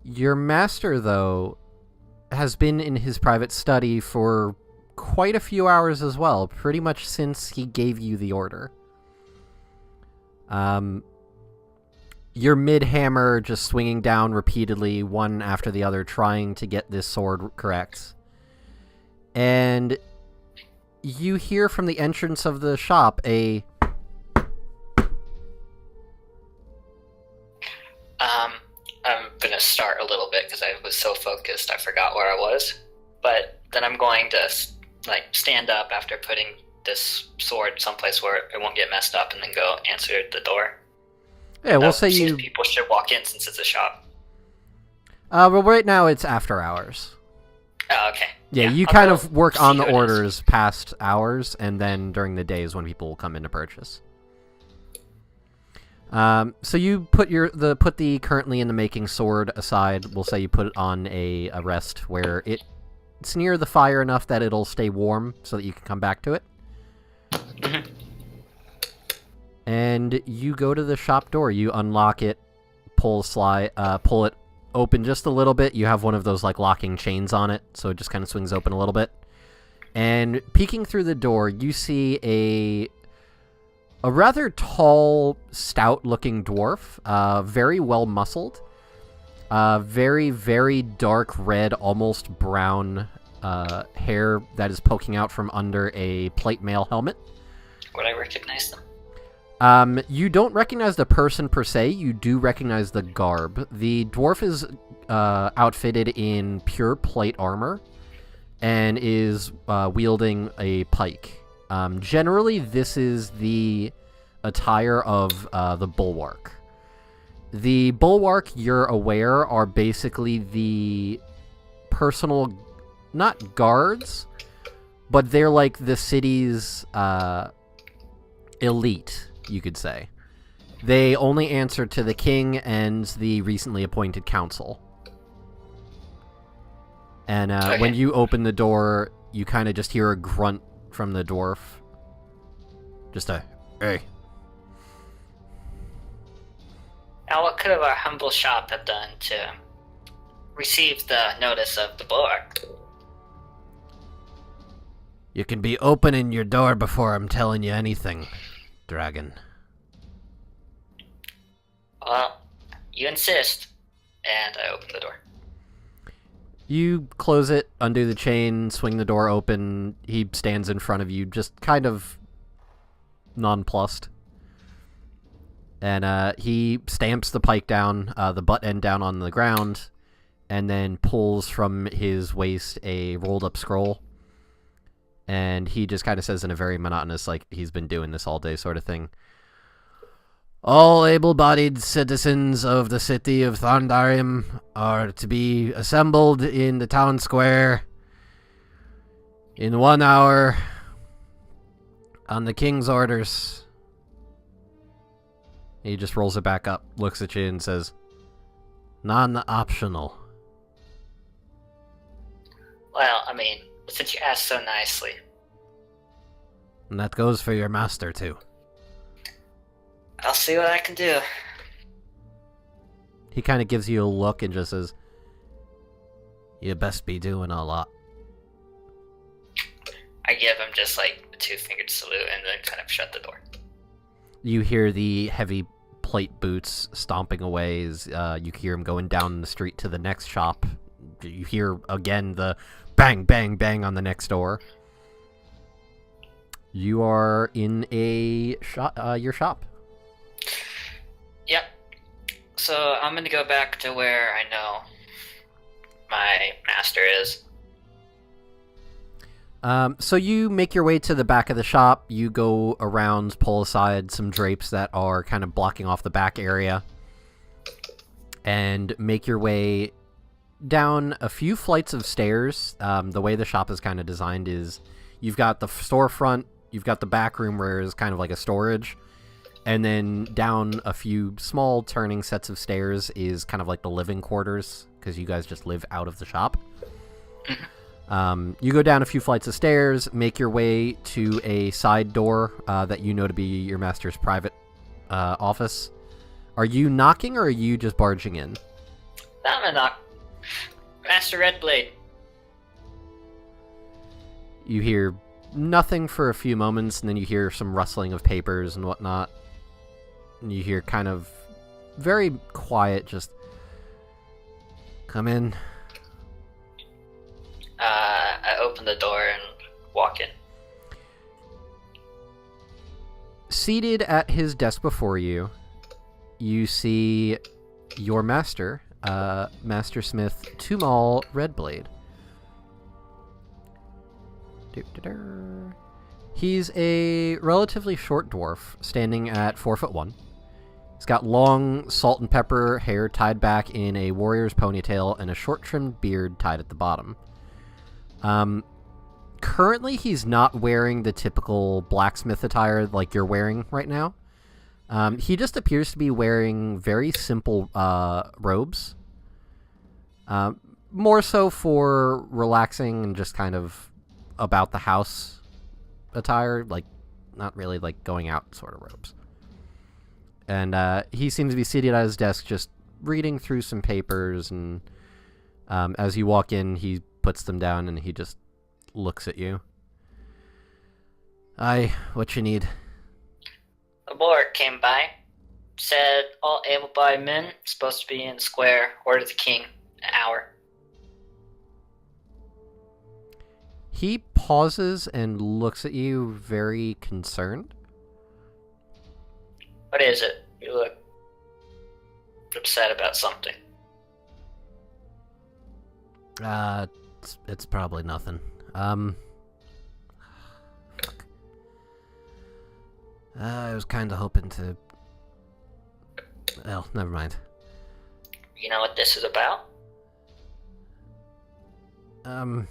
Your master, though, has been in his private study for quite a few hours as well, pretty much since he gave you the order. You're mid-hammer, just swinging down repeatedly, one after the other, trying to get this sword correct. And you hear from the entrance of the shop a... I'm gonna start a little bit because I was so focused I forgot where I was. But then I'm going to stand up after putting this sword someplace where it won't get messed up, and then go answer the door. Yeah, we'll say you... People should walk in since it's a shop. Well, right now it's after hours. Oh, okay. Yeah, you I'll kind go of work see on the who it is. orders past hours, and then during the days when people will come in to purchase. So you put the currently in the making sword aside. We'll say you put it on a rest where it's near the fire enough that it'll stay warm, so that you can come back to it. Mhm. And you go to the shop door. You unlock it, pull it open just a little bit. You have one of those like locking chains on it, so it just kind of swings open a little bit. And peeking through the door, you see a rather tall, stout-looking dwarf, very well muscled, very, very dark red, almost brown hair that is poking out from under a plate mail helmet. Would I recognize them? You don't recognize the person per se, you do recognize the garb. The dwarf is outfitted in pure plate armor and is wielding a pike. Generally, this is the attire of the Bulwark. The Bulwark, you're aware, are basically the personal, not guards, but they're like the city's elite, you could say. They only answer to the king and the recently appointed council. And Okay. when you open the door, you kind of just hear a grunt from the dwarf. Just a, hey. Now, what could have our humble shop have done to receive the notice of the Bulwark? You can be opening your door before I'm telling you anything, dragon. Well, you insist. And I open the door. You close it, undo the chain, swing the door open. He stands in front of you, just kind of nonplussed. And he stamps the pike down, the butt end down on the ground, and then pulls from his waist a rolled-up scroll. And he just kind of says in a very monotonous, like, he's been doing this all day sort of thing. All able-bodied citizens of the city of Thorndarim are to be assembled in the town square in 1 hour on the king's orders. He just rolls it back up, looks at you, and says, non-optional. Well, I mean, since you asked so nicely. And that goes for your master, too. I'll see what I can do. He kind of gives you a look and just says, you best be doing a lot. I give him just like a two-fingered salute and then kind of shut the door. You hear the heavy plate boots stomping away as you hear him going down the street to the next shop. You hear, again, the bang, bang, bang on the next door. You are in a your shop. Yep. So I'm gonna go back to where I know my master is. So you make your way to the back of the shop. You go around, pull aside some drapes that are kind of blocking off the back area, and make your way down a few flights of stairs. The way the shop is kind of designed is you've got the storefront, you've got the back room where it's kind of like a storage, and then down a few small turning sets of stairs is kind of like the living quarters, because you guys just live out of the shop. You go down a few flights of stairs, make your way to a side door that you know to be your master's private office. Are you knocking, or are you just barging in? I'm gonna knock. Master Redblade. You hear nothing for a few moments, and then you hear some rustling of papers and whatnot. And you hear kind of very quiet, just, come in. I open the door and walk in. Seated at his desk before you, you see your master, Master Smith Tumal Redblade. He's a relatively short dwarf, standing at 4'1". He's got long salt and pepper hair tied back in a warrior's ponytail and a short trimmed beard tied at the bottom. Currently, he's not wearing the typical blacksmith attire like you're wearing right now. He just appears to be wearing very simple robes. More so for relaxing and just kind of about the house attire, like not really like going out sort of robes. And he seems to be seated at his desk just reading through some papers, and as you walk in, he puts them down and he just looks at you. Aye, what you need? The board came by, said all able-bodied men supposed to be in the square, order the king, an hour. He pauses and looks at you very concerned. What is it? You look upset about something. It's probably nothing. Fuck. I was kind of hoping to... Well, never mind. You know what this is about? Well,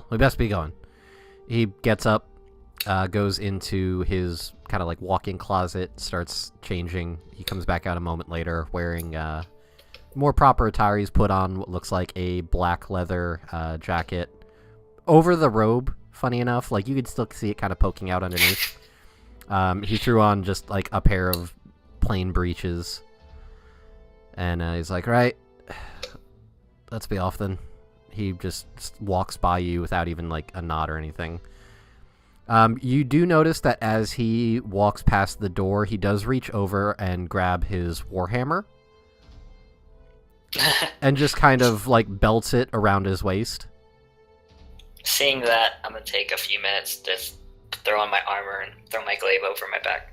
we best be going. He gets up, goes into his kind of like walk-in closet, starts changing. He comes back out a moment later wearing more proper attire. He's put on what looks like a black leather jacket over the robe, funny enough. Like, you could still see it kind of poking out underneath. He threw on just like a pair of plain breeches. And he's like, right, let's be off then. He just walks by you without even like a nod or anything. You do notice that as he walks past the door, he does reach over and grab his warhammer. And just kind of like belts it around his waist. Seeing that, I'm gonna take a few minutes to throw on my armor and throw my glaive over my back.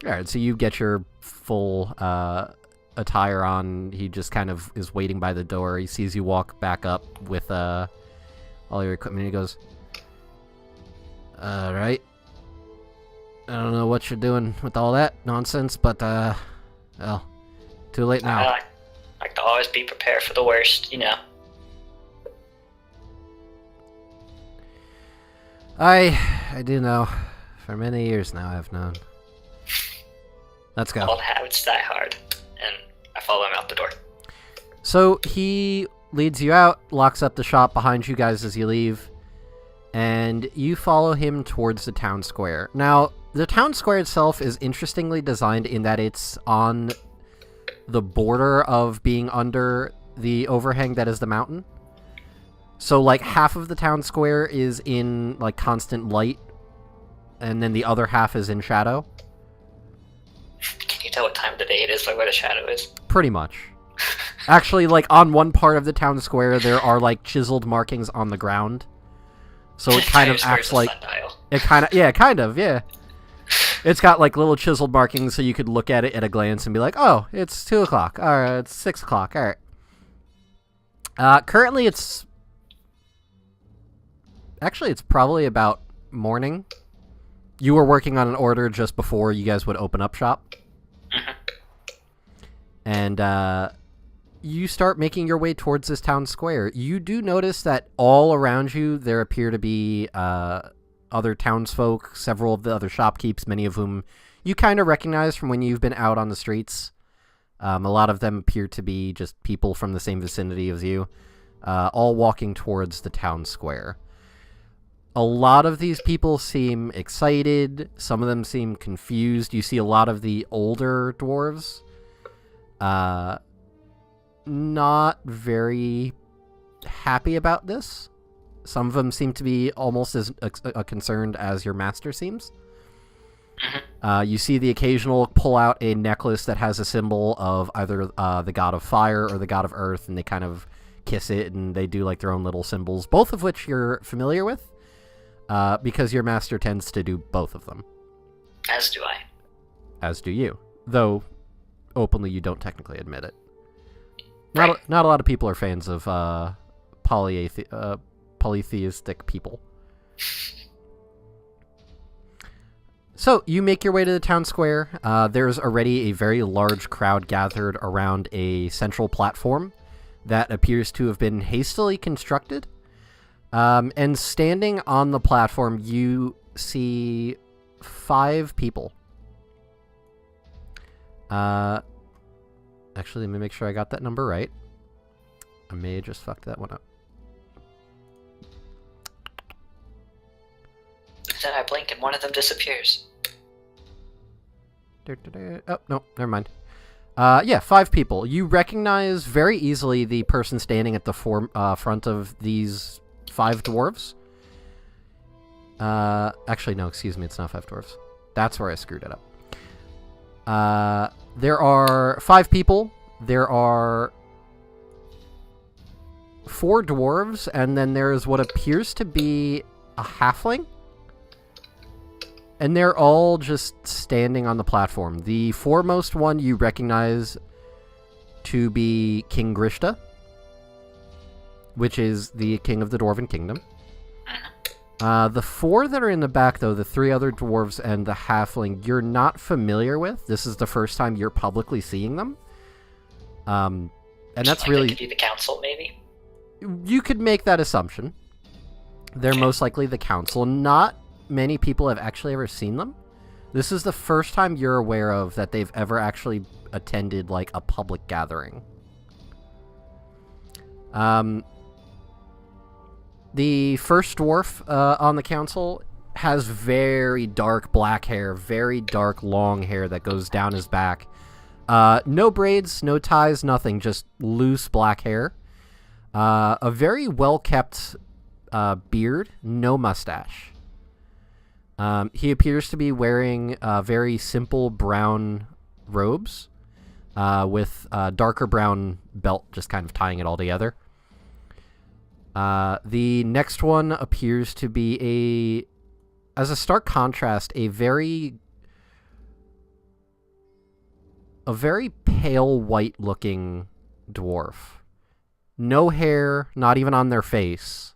Alright, so you get your full attire on. He just kind of is waiting by the door. He sees you walk back up with all your equipment. He goes, alright. I don't know what you're doing with all that nonsense, but well, too late now. I like to always be prepared for the worst, you know. I do know. For many years now I've known. Let's go. Old habits die hard. And I follow him out the door. So he leads you out, locks up the shop behind you guys as you leave, and you follow him towards the town square. Now, the town square itself is interestingly designed in that it's on the border of being under the overhang that is the mountain. So, like, half of the town square is in, like, constant light, and then the other half is in shadow. Can you tell what time of the day it is by where the shadow is? Pretty much. Actually, like, on one part of the town square, there are, like, chiseled markings on the ground. So it kind of acts like... It kind of... Yeah, kind of, yeah. It's got, like, little chiseled markings so you could look at it at a glance and be like, oh, it's 2 o'clock. Or it's 6 o'clock. All right. Currently, it's... Actually, it's probably about morning. You were working on an order just before you guys would open up shop. And you start making your way towards this town square. You do notice that all around you there appear to be other townsfolk, several of the other shopkeepers, many of whom you kind of recognize from when you've been out on the streets. A lot of them appear to be just people from the same vicinity as you, all walking towards the town square. A lot of these people seem excited. Some of them seem confused. You see a lot of the older dwarves not very happy about this. Some of them seem to be almost as concerned as your master seems. You see the occasional pull out a necklace that has a symbol of either the god of fire or the god of earth, and they kind of kiss it, and they do like their own little symbols, both of which you're familiar with. Because your master tends to do both of them. As do I. As do you. Though, openly you don't technically admit it. Right. Not a lot of people are fans of polytheistic people. So, you make your way to the town square. There's already a very large crowd gathered around a central platform that appears to have been hastily constructed. And standing on the platform, you see 5 people. Actually, let me make sure I got that number right. I may have just fucked that one up. Then I blink and one of them disappears. Oh, no, never mind. Yeah, 5 people. You recognize very easily the person standing at the front of these 5 dwarves. Actually, no, excuse me, it's not 5 dwarves. That's where I screwed it up. There are 5 people. There are 4 dwarves, and then there's what appears to be a halfling. And they're all just standing on the platform. The foremost one you recognize to be King Grishta, which is the king of the Dwarven Kingdom. The 4 that are in the back, though, the 3 other dwarves and the halfling, you're not familiar with. This is the first time you're publicly seeing them. And that's Like really... They could be the council, maybe? You could make that assumption. They're most likely the council. Not many people have actually ever seen them. This is the first time you're aware of that they've ever actually attended, like, a public gathering. The first dwarf on the council has very dark black hair, very dark long hair that goes down his back. No braids, no ties, nothing, just loose black hair. A very well-kept beard, no mustache. He appears to be wearing very simple brown robes with a darker brown belt just kind of tying it all together. The next one appears to be as a stark contrast, a very pale white looking dwarf. No hair, not even on their face.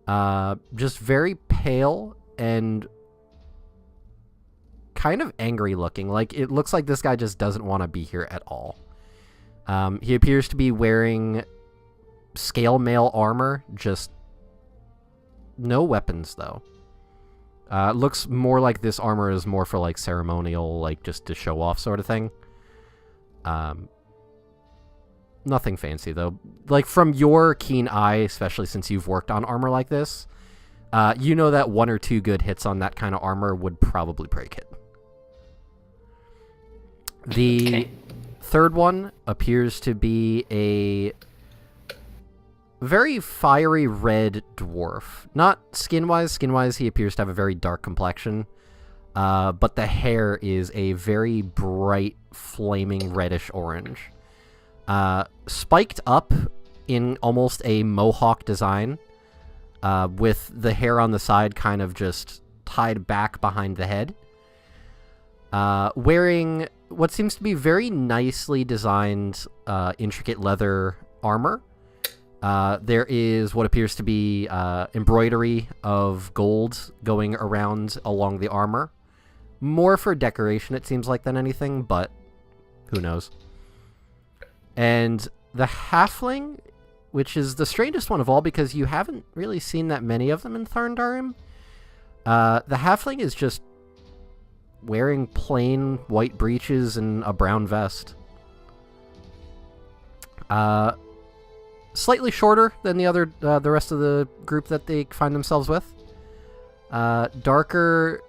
Just very pale and kind of angry looking. Like, it looks like this guy just doesn't want to be here at all. He appears to be wearing scale mail armor, just no weapons, though. Looks more like this armor is more for, like, ceremonial, like, just to show off sort of thing. Nothing fancy, though. Like, from your keen eye, especially since you've worked on armor like this, you know that 1 or 2 good hits on that kind of armor would probably break it. The third one appears to be a very fiery red dwarf. Not skin-wise. Skin-wise, he appears to have a very dark complexion. But the hair is a very bright, flaming reddish orange. Spiked up in almost a mohawk design, with the hair on the side kind of just tied back behind the head. Wearing what seems to be very nicely designed, intricate leather armor. There is what appears to be embroidery of gold going around along the armor. More for decoration, it seems like, than anything, but who knows. And the halfling, which is the strangest one of all because you haven't really seen that many of them in Tharndarim. The halfling is just wearing plain white breeches and a brown vest. Slightly shorter than the rest of the group that they find themselves with. Darker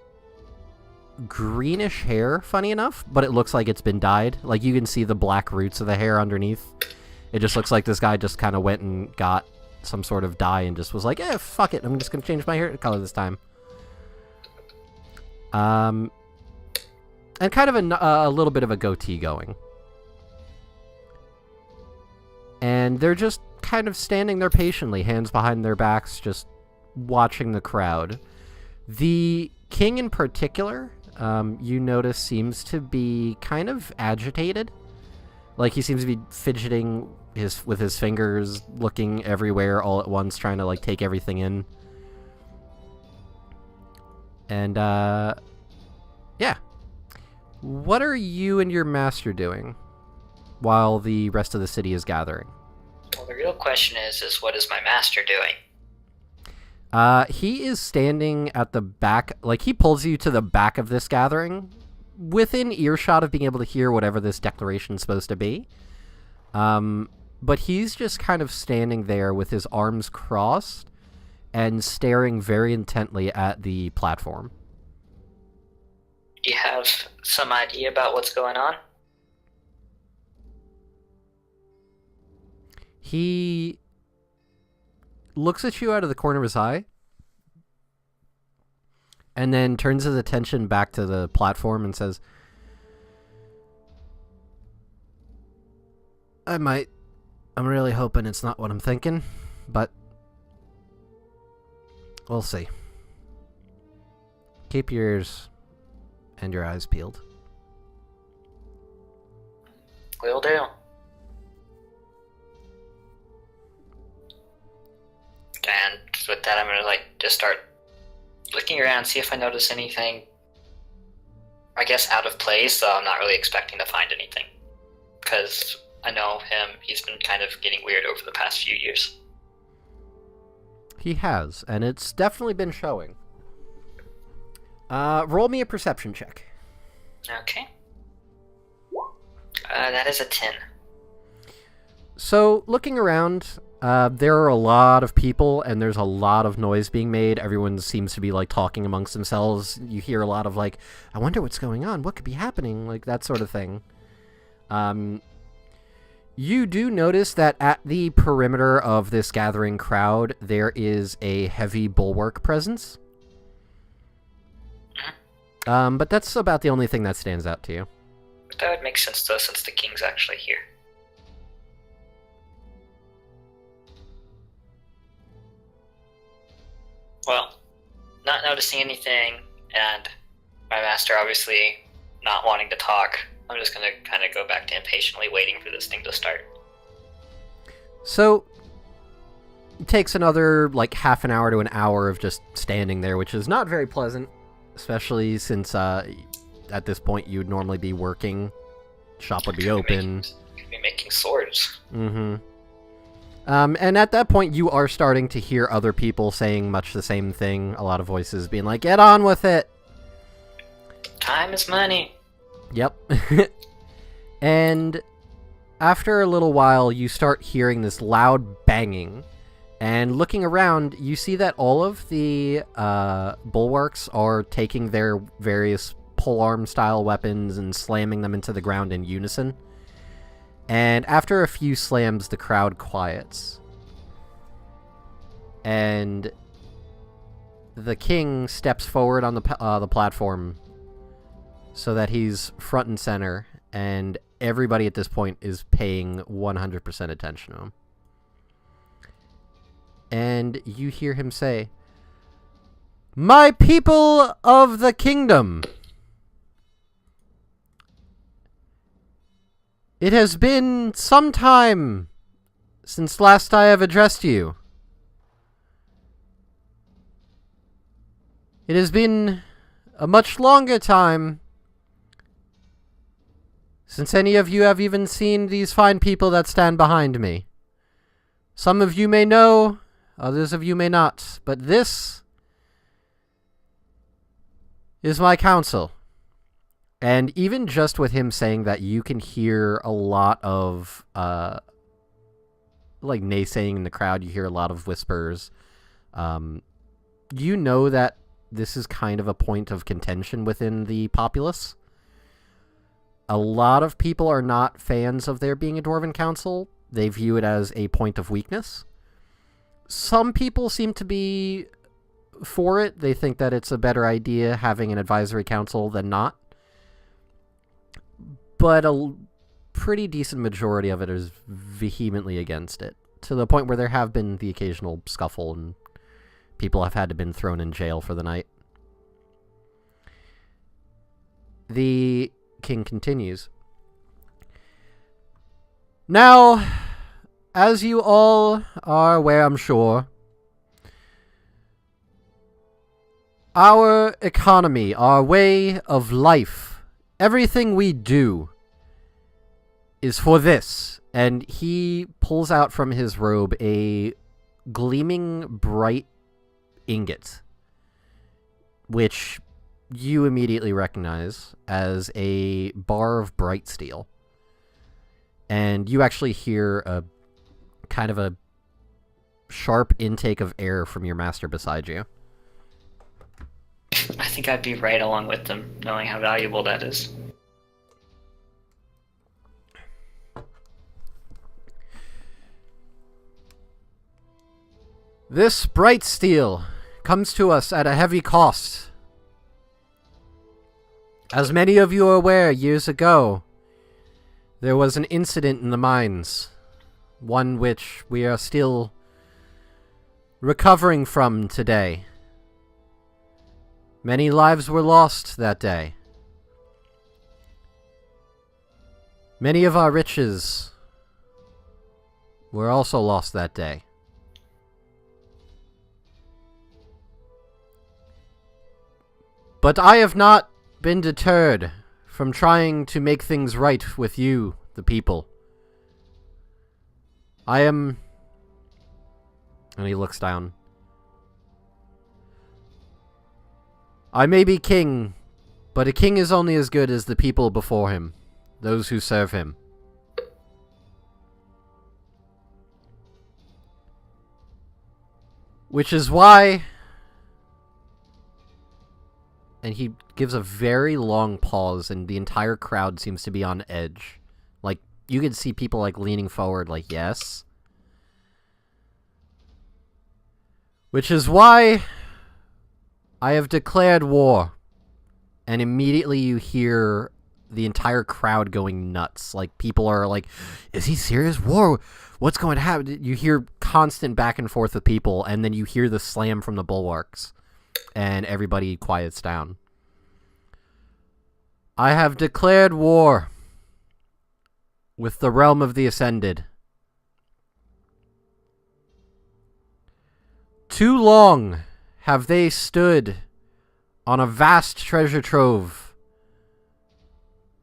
greenish hair, funny enough, but it looks like it's been dyed. Like, you can see the black roots of the hair underneath. It just looks like this guy just kind of went and got some sort of dye and just was like, fuck it, I'm just going to change my hair color this time. And kind of a little bit of a goatee going. And they're just kind of standing there patiently, hands behind their backs, just watching the crowd. The king in particular, you notice, seems to be kind of agitated. Like, he seems to be fidgeting with his fingers, looking everywhere all at once, trying to, like, take everything in. And, yeah. What are you and your master doing while the rest of the city is gathering? Well, the real question is what is my master doing? He is standing at the back, like, he pulls you to the back of this gathering, within earshot of being able to hear whatever this declaration is supposed to be. But he's just kind of standing there with his arms crossed and staring very intently at the platform. Do you have some idea about what's going on? He looks at you out of the corner of his eye and then turns his attention back to the platform and says, I'm really hoping it's not what I'm thinking, but we'll see. Keep your ears and your eyes peeled. Will do. And with that, I'm gonna just start looking around, see if I notice anything, I guess, out of place, though I'm not really expecting to find anything. Because I know him, he's been kind of getting weird over the past few years. He has, and it's definitely been showing. Roll me a perception check. Okay. That is a 10. So, looking around, there are a lot of people, and there's a lot of noise being made. Everyone seems to be, talking amongst themselves. You hear a lot of, I wonder what's going on, what could be happening, that sort of thing. You do notice that at the perimeter of this gathering crowd, there is a heavy bulwark presence. But that's about the only thing that stands out to you. That would make sense, though, since the king's actually here. Well, not noticing anything, and my master obviously not wanting to talk, I'm just gonna kind of go back to impatiently waiting for this thing to start. So, it takes another, half an hour to an hour of just standing there, which is not very pleasant, especially since, at this point, you'd normally be working. Shop would be open. Could be making swords. Mm-hmm. And at that point, you are starting to hear other people saying much the same thing. A lot of voices being like, get on with it! Time is money. Yep. And after a little while, you start hearing this loud banging. And looking around, you see that all of the bulwarks are taking their various polearm-style weapons and slamming them into the ground in unison. And after a few slams, the crowd quiets. And the king steps forward on the platform so that he's front and center, and everybody at this point is paying 100% attention to him. And you hear him say, "My people of the kingdom! It has been some time since last I have addressed you. It has been a much longer time since any of you have even seen these fine people that stand behind me. Some of you may know, others of you may not, but this is my counsel." And even just with him saying that, you can hear a lot of, naysaying in the crowd. You hear a lot of whispers. You know that this is kind of a point of contention within the populace. A lot of people are not fans of there being a Dwarven Council. They view it as a point of weakness. Some people seem to be for it. They think that it's a better idea having an advisory council than not. But a pretty decent majority of it is vehemently against it, to the point where there have been the occasional scuffle and people have had to been thrown in jail for the night. The king continues. Now, as you all are aware, I'm sure, Our economy, our way of life, everything we do is for this. And he pulls out from his robe a gleaming bright ingot, which you immediately recognize as a bar of bright steel. And you actually hear a kind of a sharp intake of air from your master beside you. I think I'd be right along with them, knowing how valuable that is. This bright steel comes to us at a heavy cost. As many of you are aware, years ago, there was an incident in the mines, one which we are still recovering from today. Many lives were lost that day. Many of our riches were also lost that day. But I have not been deterred from trying to make things right with you, the people. I am... And he looks down. I may be king, but a king is only as good as the people before him, those who serve him. Which is why... And he gives a very long pause, and the entire crowd seems to be on edge. Like, you can see people, like, leaning forward, like, yes. Which is why I have declared war. And immediately you hear the entire crowd going nuts. Like, people are like, is he serious? War? What's going to happen? You hear constant back and forth with people, and then you hear the slam from the bulwarks. And everybody quiets down. I have declared war with the realm of the Ascended. Too long have they stood on a vast treasure trove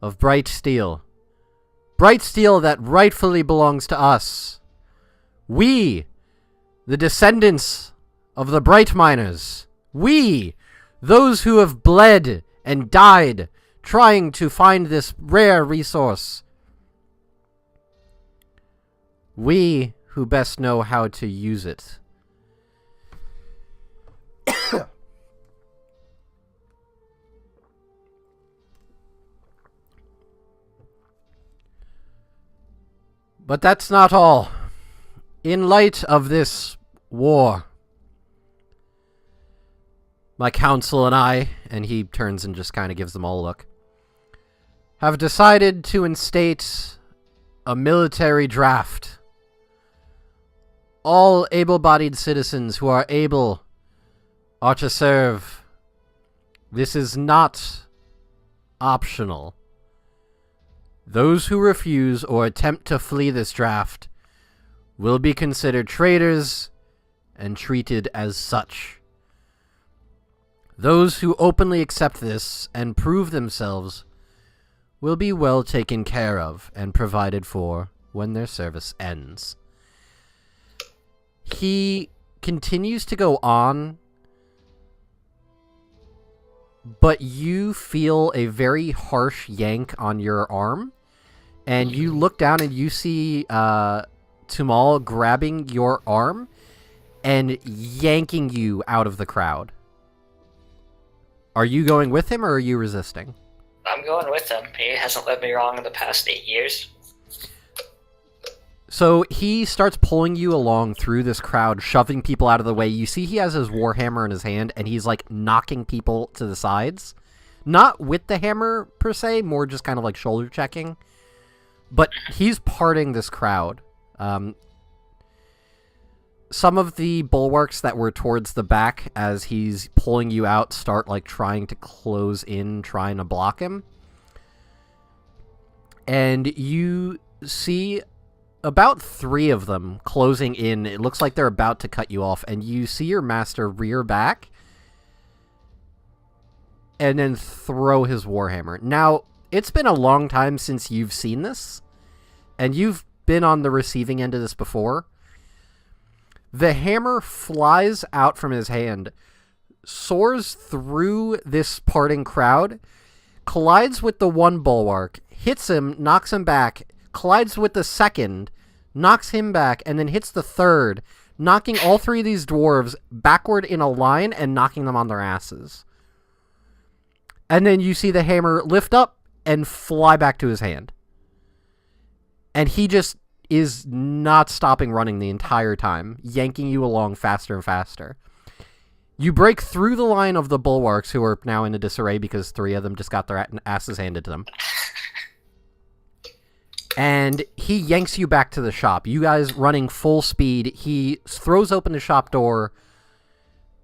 of bright steel. Bright steel that rightfully belongs to us. We, the descendants of the Bright Miners. We, those who have bled and died trying to find this rare resource. We who best know how to use it. But that's not all. In light of this war, my council and I, and he turns and just kind of gives them all a look, have decided to instate a military draft. All able-bodied citizens who are able are to serve. This is not optional. Those who refuse or attempt to flee this draft will be considered traitors and treated as such. Those who openly accept this and prove themselves will be well taken care of and provided for when their service ends. He continues to go on, but you feel a very harsh yank on your arm, and you look down and you see Tumal grabbing your arm and yanking you out of the crowd. Are you going with him, or are you resisting? I'm going with him. He hasn't led me wrong in the past 8 years. So he starts pulling you along through this crowd, shoving people out of the way. You see he has his warhammer in his hand, and he's like knocking people to the sides. Not with the hammer, per se, more just kind of like shoulder checking. But he's parting this crowd. Some of the bulwarks that were towards the back as he's pulling you out start like trying to close in, trying to block him. And you see about 3 of them closing in. It looks like they're about to cut you off, and you see your master rear back and then throw his warhammer. Now, it's been a long time since you've seen this, and you've been on the receiving end of this before. The hammer flies out from his hand, soars through this parting crowd, collides with the one bulwark, hits him, knocks him back, collides with the second, knocks him back, and then hits the third, knocking all three of these dwarves backward in a line and knocking them on their asses. And then you see the hammer lift up and fly back to his hand. And he just is not stopping running the entire time, yanking you along faster and faster. You break through the line of the bulwarks, who are now in a disarray because three of them just got their asses handed to them. And he yanks you back to the shop. You guys running full speed. He throws open the shop door,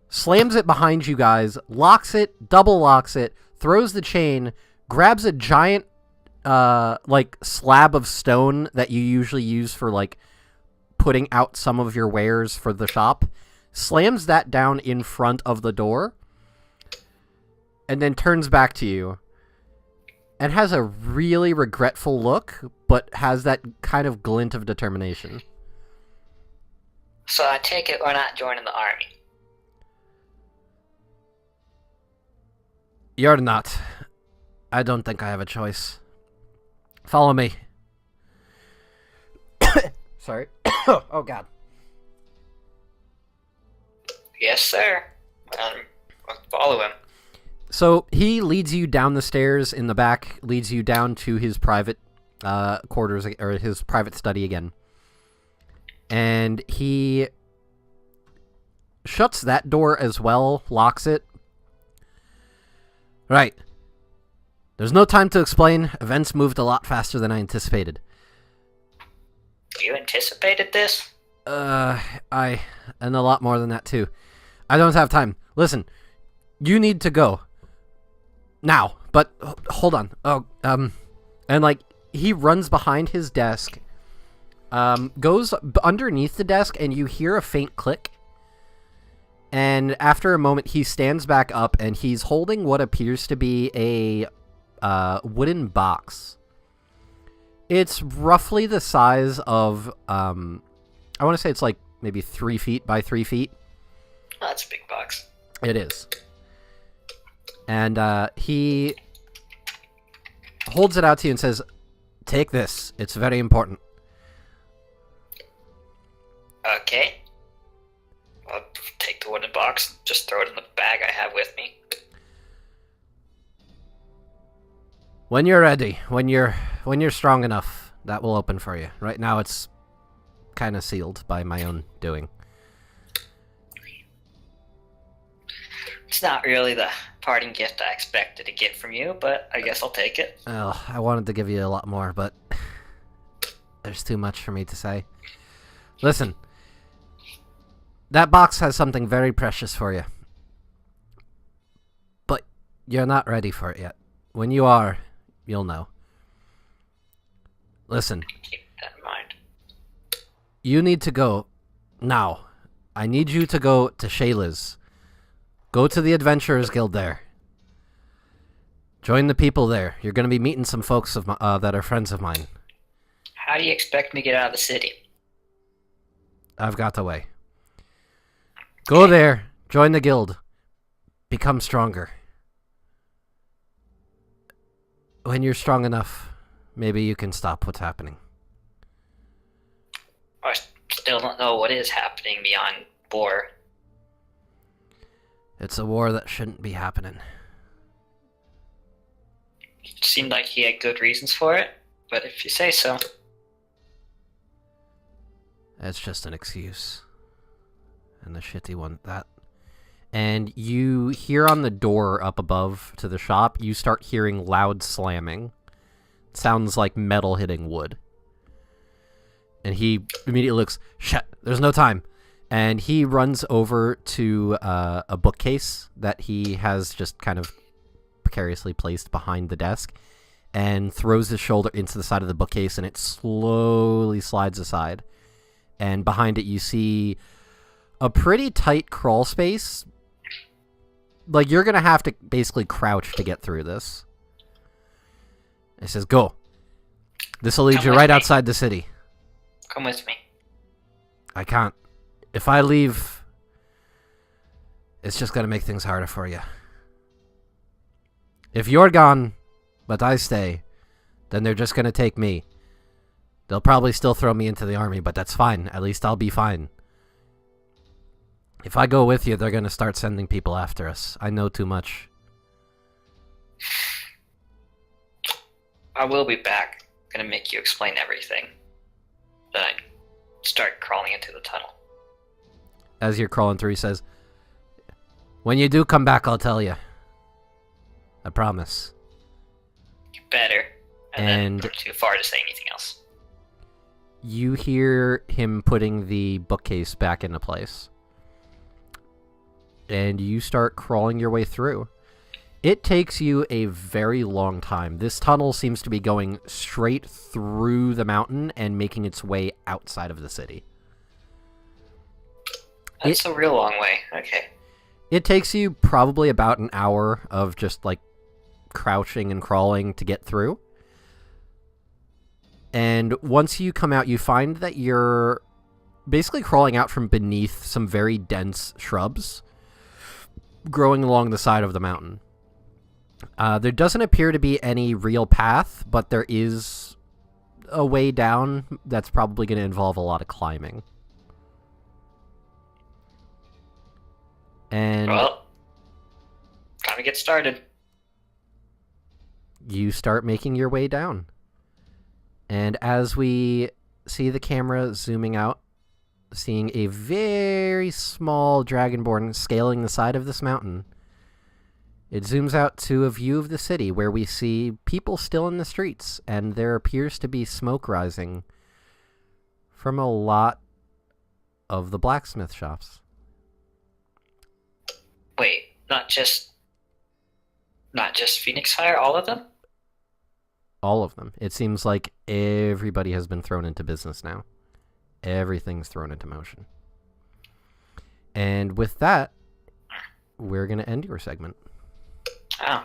slams it behind you guys, locks it, double locks it, throws the chain, grabs a giant slab of stone that you usually use for putting out some of your wares for the shop, slams that down in front of the door, and then turns back to you and has a really regretful look, but has that kind of glint of determination. So I take it we're not joining the army. You're not. I don't think I have a choice. Follow me. Sorry. Oh, God. Yes, sir. I'll follow him. So he leads you down the stairs in the back, leads you down to his private quarters, or his private study again. And he shuts that door as well, locks it. Right. There's no time to explain. Events moved a lot faster than I anticipated. You anticipated this? And a lot more than that, too. I don't have time. Listen, you need to go. Now. But, hold on. And, he runs behind his desk, goes underneath the desk, and you hear a faint click. And after a moment, he stands back up, and he's holding what appears to be a wooden box. It's roughly the size of, I want to say it's maybe 3 feet by 3 feet. Oh, that's a big box. It is. And he holds it out to you and says, "Take this. It's very important." Okay. I'll take the wooden box, just throw it in the bag I have with me. When you're ready, when you're strong enough, that will open for you. Right now it's kind of sealed by my own doing. It's not really the parting gift I expected to get from you, but I guess I'll take it. Oh, I wanted to give you a lot more, but there's too much for me to say. Listen, that box has something very precious for you. But you're not ready for it yet. When you are, you'll know. Listen. Keep that in mind. You need to go now. I need you to go to Shayla's. Go to the Adventurers Guild there. Join the people there. You're going to be meeting some folks that are friends of mine. How do you expect me to get out of the city? I've got the way. Go there. Join the guild. Become stronger. When you're strong enough, maybe you can stop what's happening. I still don't know what is happening beyond war. It's a war that shouldn't be happening. It seemed like he had good reasons for it, but if you say so. It's just an excuse. And the shitty one, that. And you hear on the door up above to the shop, you start hearing loud slamming. It sounds like metal hitting wood. And he immediately looks, shit, there's no time. And he runs over to a bookcase that he has just kind of precariously placed behind the desk and throws his shoulder into the side of the bookcase, and it slowly slides aside. And behind it you see a pretty tight crawl space like, you're going to have to basically crouch to get through this. It says, go. This will lead Come you with right me. outside the city. Come with me. I can't. If I leave, it's just going to make things harder for you. If you're gone, but I stay, then they're just going to take me. They'll probably still throw me into the army, but that's fine. At least I'll be fine. If I go with you, they're going to start sending people after us. I know too much. I will be back. I'm gonna make you explain everything. Then I start crawling into the tunnel. As you're crawling through, he says, when you do come back, I'll tell you. I promise. You better. And And- then I'm too far to say anything else. You hear him putting the bookcase back into place. And you start crawling your way through. It takes you a very long time. This tunnel seems to be going straight through the mountain and making its way outside of the city. That's a real long way. Okay. It takes you probably about an hour of just, like, crouching and crawling to get through. And once you come out, you find that you're basically crawling out from beneath some very dense shrubs growing along the side of the mountain. There doesn't appear to be any real path, but there is a way down that's probably going to involve a lot of climbing. And Well, time to get started. you start making your way down. And as we see the camera zooming out, seeing a very small dragonborn scaling the side of this mountain, it zooms out to a view of the city where we see people still in the streets, and there appears to be smoke rising from a lot of the blacksmith shops. Wait, not just Phoenix Fire, all of them? All of them. It seems like everybody has been thrown into business now. Everything's thrown into motion. And with that, we're going to end your segment. Oh,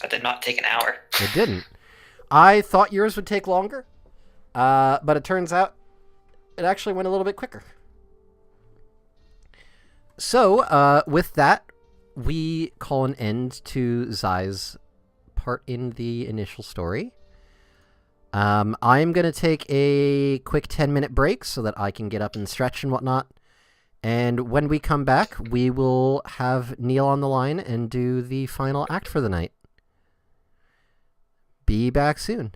that did not take an hour. It didn't. I thought yours would take longer, but it turns out it actually went a little bit quicker. So, with that, we call an end to Zai's part in the initial story. I'm going to take a quick 10-minute break so that I can get up and stretch and whatnot. And when we come back, we will have Neil on the line and do the final act for the night. Be back soon.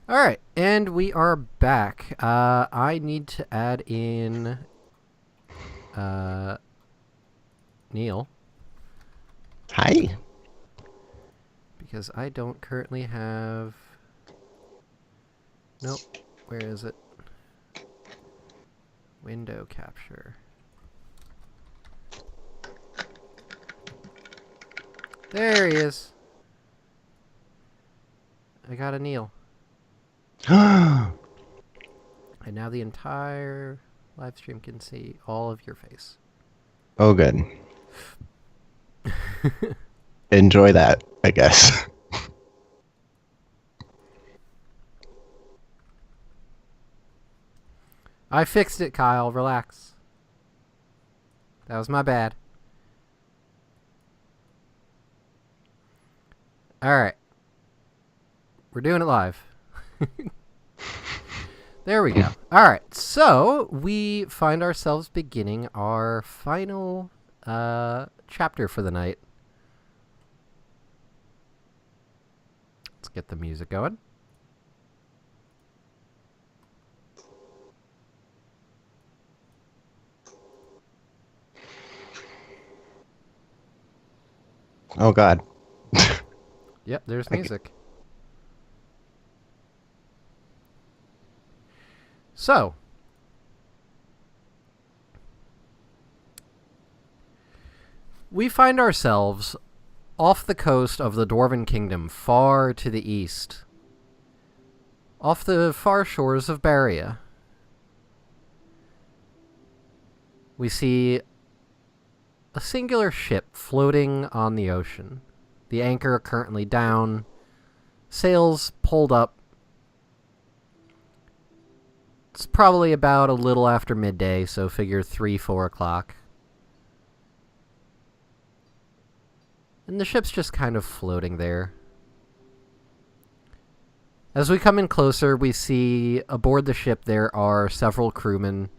All right, and we are back. I need to add in Neil. Hi. Because I don't currently have... Nope. Where is it? Window capture. There he is. I got a Neil. And now the entire live stream can see all of your face. Oh, good. Enjoy that, I guess. I fixed it, Kyle. Relax. That was my bad. Alright. We're doing it live. There we go. Alright, so we find ourselves beginning our final chapter for the night. Let's get the music going. Oh, God. Yep, there's music. So, we find ourselves off the coast of the Dwarven Kingdom, far to the east, off the far shores of Baria. We see a singular ship floating on the ocean. The anchor currently down, sails pulled up. It's probably about a little after midday, so figure 3-4 o'clock. And the ship's just kind of floating there. As we come in closer, we see aboard the ship there are several crewmen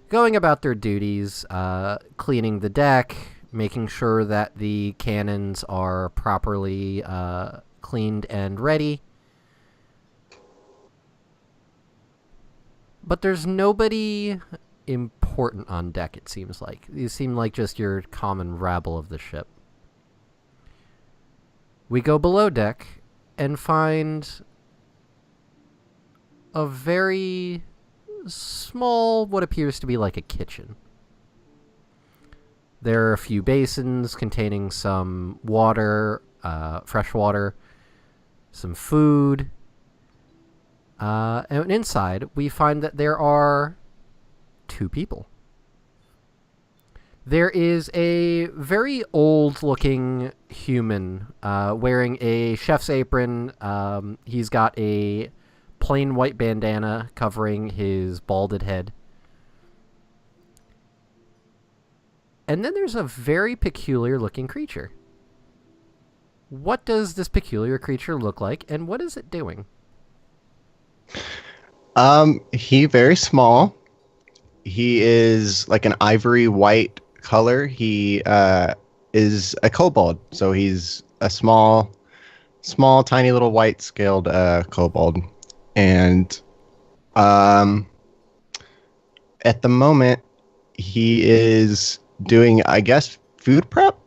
going about their duties, cleaning the deck, making sure that the cannons are properly cleaned and ready. But there's nobody important on deck, it seems like. These seem like just your common rabble of the ship. We go below deck and find a very small, what appears to be like a kitchen. There are a few basins containing some water, fresh water, some food. And inside, we find that there are 2 people. There is a very old-looking human wearing a chef's apron. He's got a plain white bandana covering his balded head. And then there's a very peculiar-looking creature. What does this peculiar creature look like, and what is it doing? He very small. He is like an ivory white color. He is a kobold, so he's a small, tiny little white scaled kobold. And at the moment, he is doing, I guess, food prep,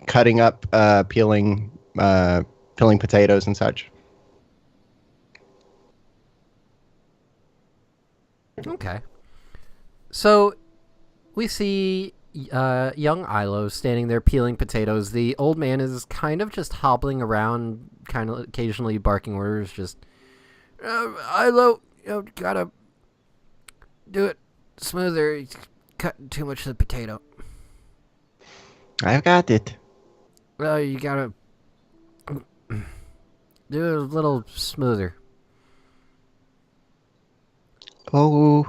cutting up, peeling potatoes and such. Okay. So, we see young Ilo standing there peeling potatoes. The old man is kind of just hobbling around, kind of occasionally barking orders, just, Ilo, gotta do it smoother. He's cutting too much of the potato. I've got it. You gotta do it a little smoother. Oh,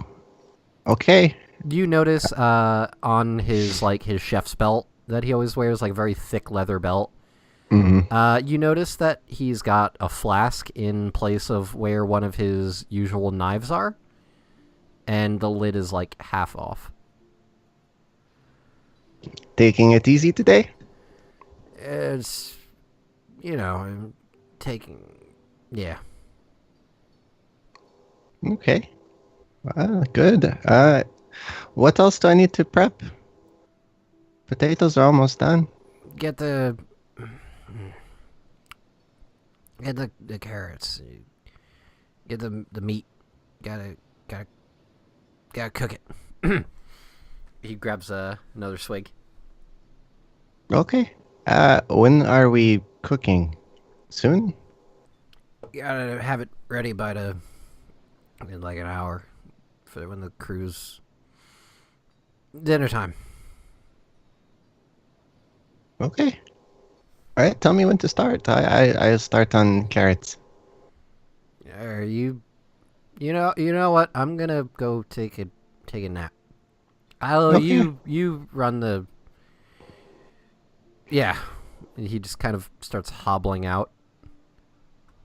okay. You notice on his his chef's belt that he always wears, like a very thick leather belt. Mm-hmm. You notice that he's got a flask in place of where one of his usual knives are, and the lid is like half off. Taking it easy today? It's, I'm taking, yeah. Okay. Good. What else do I need to prep? Potatoes are almost done. Get the carrots. Get the meat. Gotta cook it. He grabs another swig. Okay. When are we cooking? Soon? Gotta have it ready in like an hour for when the crew's dinner time. Okay. All right. Tell me when to start. I start on carrots. Are you? You know what? I'm gonna go take a nap. Okay. You run the. Yeah, he just kind of starts hobbling out.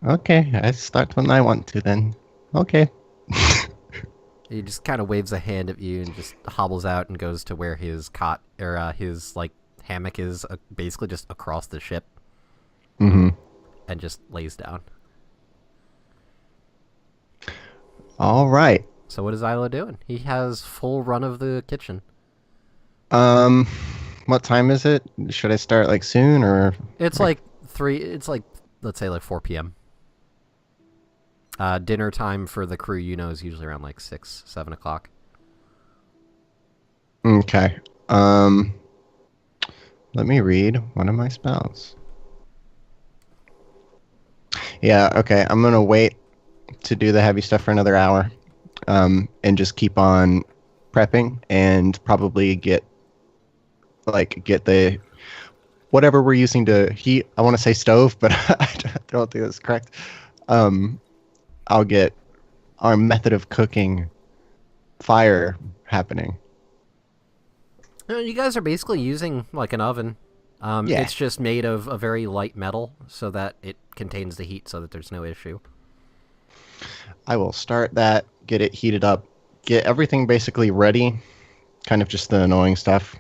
Okay. I start when I want to then. Okay. He just kind of waves a hand at you and just hobbles out and goes to where his cot or his like hammock is, basically just across the ship, Mm-hmm. and just lays down. All right. So what is Ilo doing? He has full run of the kitchen. Um, what time is it? Should I start like soon or? It's like 3. It's like, let's say, like 4 p.m. Dinner time for the crew, is usually around like 6, 7 o'clock. Okay. Let me read one of my spells. Yeah, okay. I'm gonna wait to do the heavy stuff for another hour. And just keep on prepping and probably get the whatever we're using to heat. I want to say stove, but I don't think that's correct. I'll get our method of cooking fire happening. You guys are basically using like an oven. Yeah. It's just made of a very light metal so that it contains the heat so that there's no issue. I will start that, get it heated up, get everything basically ready, kind of just the annoying stuff,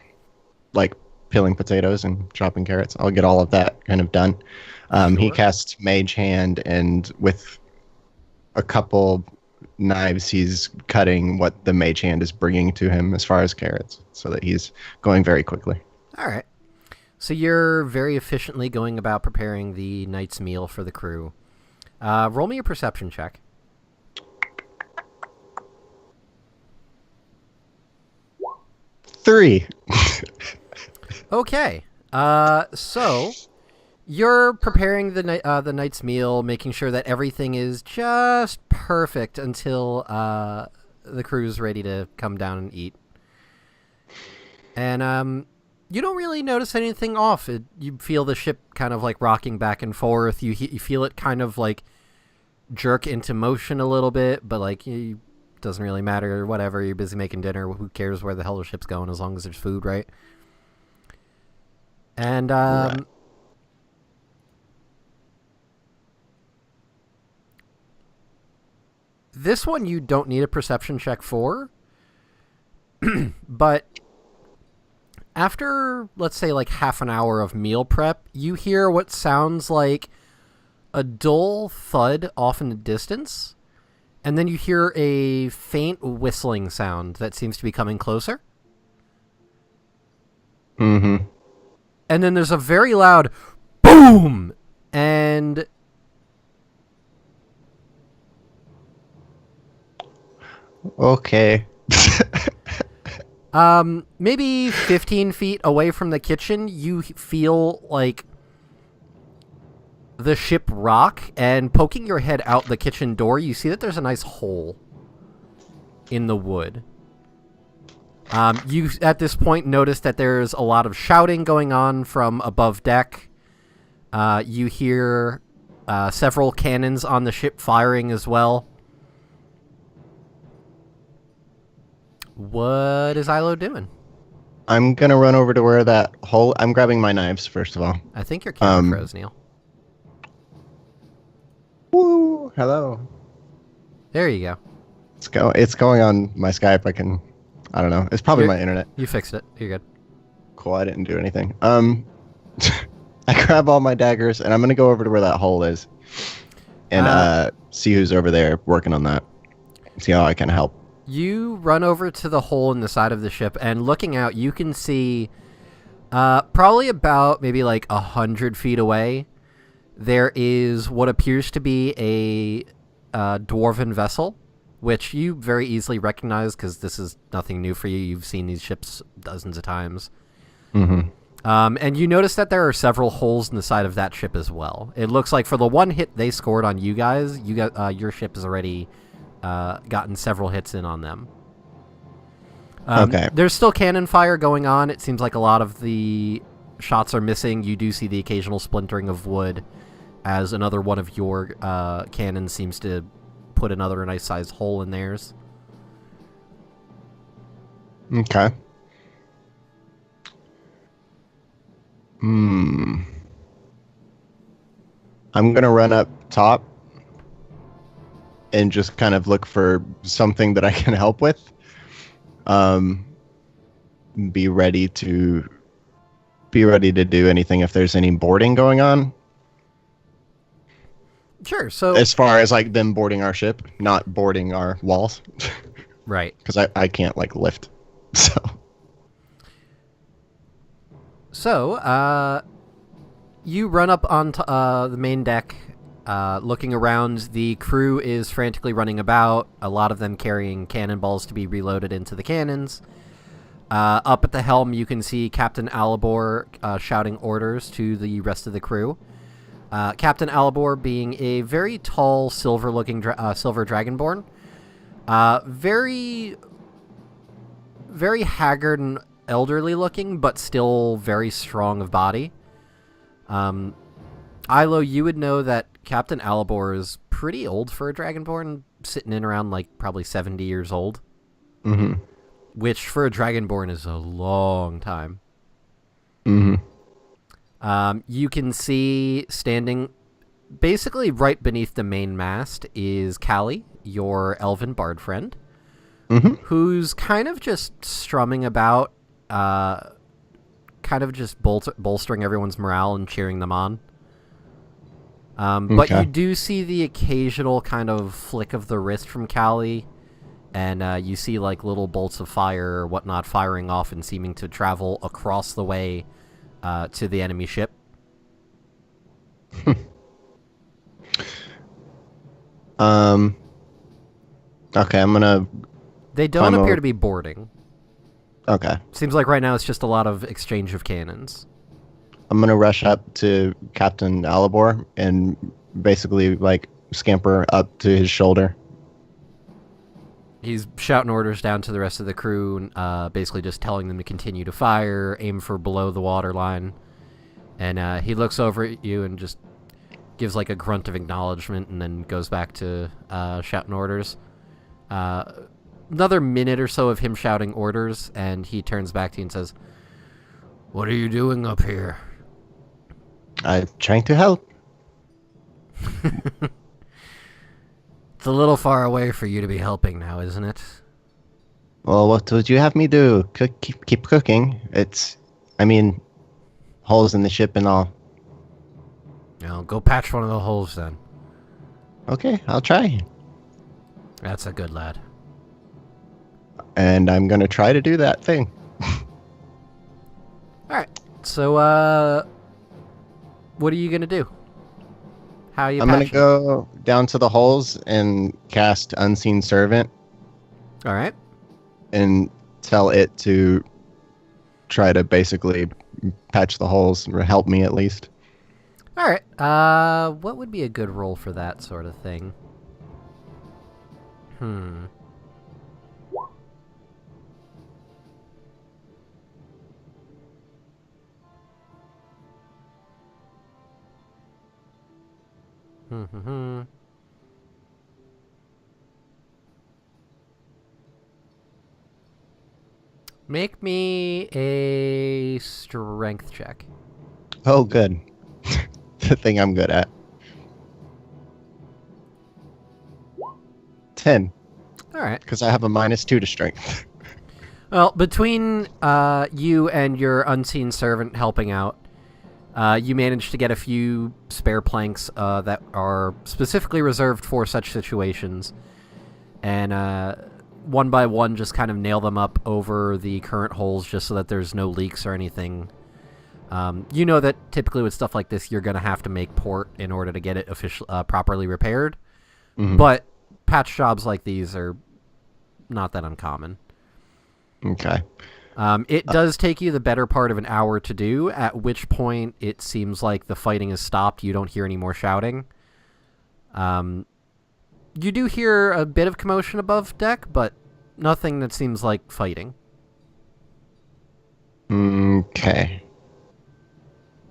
like peeling potatoes and chopping carrots. I'll get all of that kind of done. He Sure. casts Mage Hand, and with a couple knives, he's cutting what the Mage Hand is bringing to him as far as carrots, so that he's going very quickly. All right. So you're very efficiently going about preparing the night's meal for the crew. Roll me a perception check. 3. Okay. So you're preparing the night's meal, making sure that everything is just perfect until the crew's ready to come down and eat. And you don't really notice anything off. You feel the ship kind of like rocking back and forth. You feel it kind of like jerk into motion a little bit, but like it doesn't really matter. Whatever. You're busy making dinner. Who cares where the hell the ship's going as long as there's food, right? And Right. This one you don't need a perception check for, but after, let's say, like half an hour of meal prep, you hear what sounds like a dull thud off in the distance, and then you hear a faint whistling sound that seems to be coming closer. Mm-hmm. And then there's a very loud boom, and Okay. maybe 15 feet away from the kitchen, you feel like the ship rock, and poking your head out the kitchen door, you see that there's a nice hole in the wood. You, at this point, notice that there's a lot of shouting going on from above deck. You hear several cannons on the ship firing as well. What is Ilo doing? I'm gonna run over to where that hole. I'm grabbing my knives first of all. I think your camera froze, Neil. Woo! Hello. There you go. It's going on my Skype. I don't know. It's probably You're- my internet. You fixed it. You're good. Cool. I didn't do anything. I grab all my daggers and I'm gonna go over to where that hole is, and see who's over there working on that. see how I can help. You run over to the hole in the side of the ship, and looking out, you can see probably about maybe like 100 feet away, there is what appears to be a dwarven vessel, which you very easily recognize because this is nothing new for you. You've seen these ships dozens of times. Mm-hmm. And you notice that there are several holes in the side of that ship as well. It looks like for the one hit they scored on you guys, your ship has already gotten several hits in on them. Okay. There's still cannon fire going on. It seems like a lot of the shots are missing. You do see the occasional splintering of wood as another one of your cannons seems to put another nice-sized hole in theirs. Okay. I'm going to run up top and just kind of look for something that I can help with. Be ready to do anything if there's any boarding going on. Sure. So As far as like them boarding our ship, not boarding our walls, right. because I can't like lift. So, you run up onto the main deck, looking around. The crew is frantically running about, a lot of them carrying cannonballs to be reloaded into the cannons. Up at the helm, you can see Captain Alibor shouting orders to the rest of the crew. Captain Alibor being a very tall, silver-looking silver dragonborn. Very, very haggard and elderly looking, but still very strong of body. Ilo, you would know that Captain Alibor is pretty old for a dragonborn, sitting in around like probably 70 years old. Mm-hmm. Which for a dragonborn is a long time. Mm-hmm. You can see standing basically right beneath the main mast is Callie, your elven bard friend, Mm-hmm. who's kind of just strumming about, kind of just bolstering everyone's morale and cheering them on. But Okay. you do see the occasional kind of flick of the wrist from Callie, and you see like little bolts of fire or whatnot firing off and seeming to travel across the way to the enemy ship. Okay, I'm gonna. They don't Climb appear over. to be boarding. Okay, Seems like right now it's just a lot of exchange of cannons. I'm gonna rush up to Captain Alibor and basically like scamper up to his shoulder. He's shouting orders down to the rest of the crew, basically just telling them to continue to fire, aim for below the waterline. And he looks over at you and just gives like a grunt of acknowledgement and then goes back to shouting orders. Another minute or so of him shouting orders, and he turns back to you and says, "What are you doing up here?" I'm trying to help. It's a little far away for you to be helping now, isn't it? Well, what would you have me do? Keep cooking. I mean, holes in the ship and all. Go patch one of the holes then. Okay, I'll try. That's a good lad. And I'm gonna try to do that thing. Alright, so, what are you gonna do? How are you I'm gonna patching? go down to the holes and cast Unseen Servant Alright. and tell it to try to basically patch the holes or help me at least. Alright, what would be a good role for that sort of thing? Hmm. Make me a strength check. Oh, good. The thing I'm good at. 10, Alright. because I have a -2 to strength. Well, between you and your unseen servant helping out, you managed to get a few spare planks that are specifically reserved for such situations. and one by one just kind of nail them up over the current holes just so that there's no leaks or anything. You know that typically with stuff like this, you're going to have to make port in order to get it properly repaired. Mhm. But patch jobs like these are not that uncommon. Okay. It does take you the better part of an hour to do, at which point it seems like the fighting has stopped. You don't hear any more shouting. You do hear a bit of commotion above deck, but nothing that seems like fighting. Okay.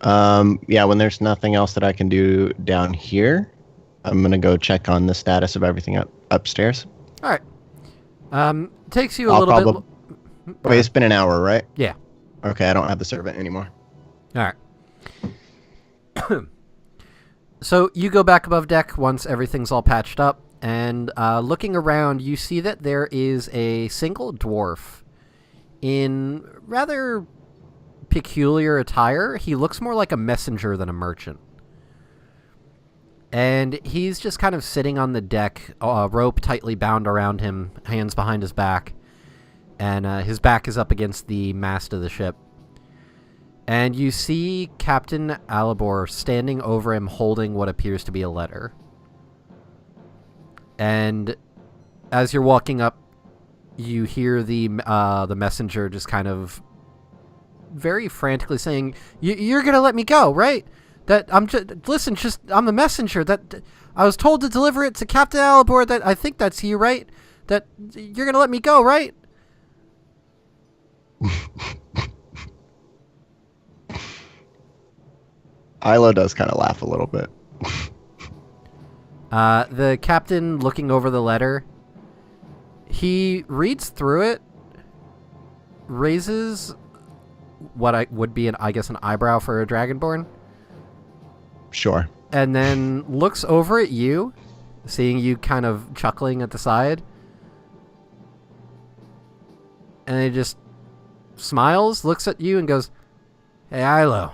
Yeah, when there's nothing else that I can do down here, I'm going to go check on the status of everything upstairs. All right. Takes you a little bit... Wait, it's been an hour, right? Yeah. Okay, I don't have the servant anymore. All right. So you go back above deck once everything's all patched up, and looking around, you see that there is a single dwarf in rather peculiar attire. He looks more like a messenger than a merchant. And he's just kind of sitting on the deck, a rope tightly bound around him, hands behind his back. And his back is up against the mast of the ship. And you see Captain Alibor standing over him holding what appears to be a letter. And as you're walking up, you hear the messenger just kind of very frantically saying, "You're gonna let me go, right? That I'm the messenger. That I was told to deliver it to Captain Alibor. That I think that's you, right? That you're gonna let me go, right?" Isla does kind of laugh a little bit. The captain, looking over the letter, he reads through it, raises what would be an eyebrow for a Dragonborn, Sure. and then looks over at you, seeing you kind of chuckling at the side, and he just smiles, looks at you, and goes, "Hey, Ilo."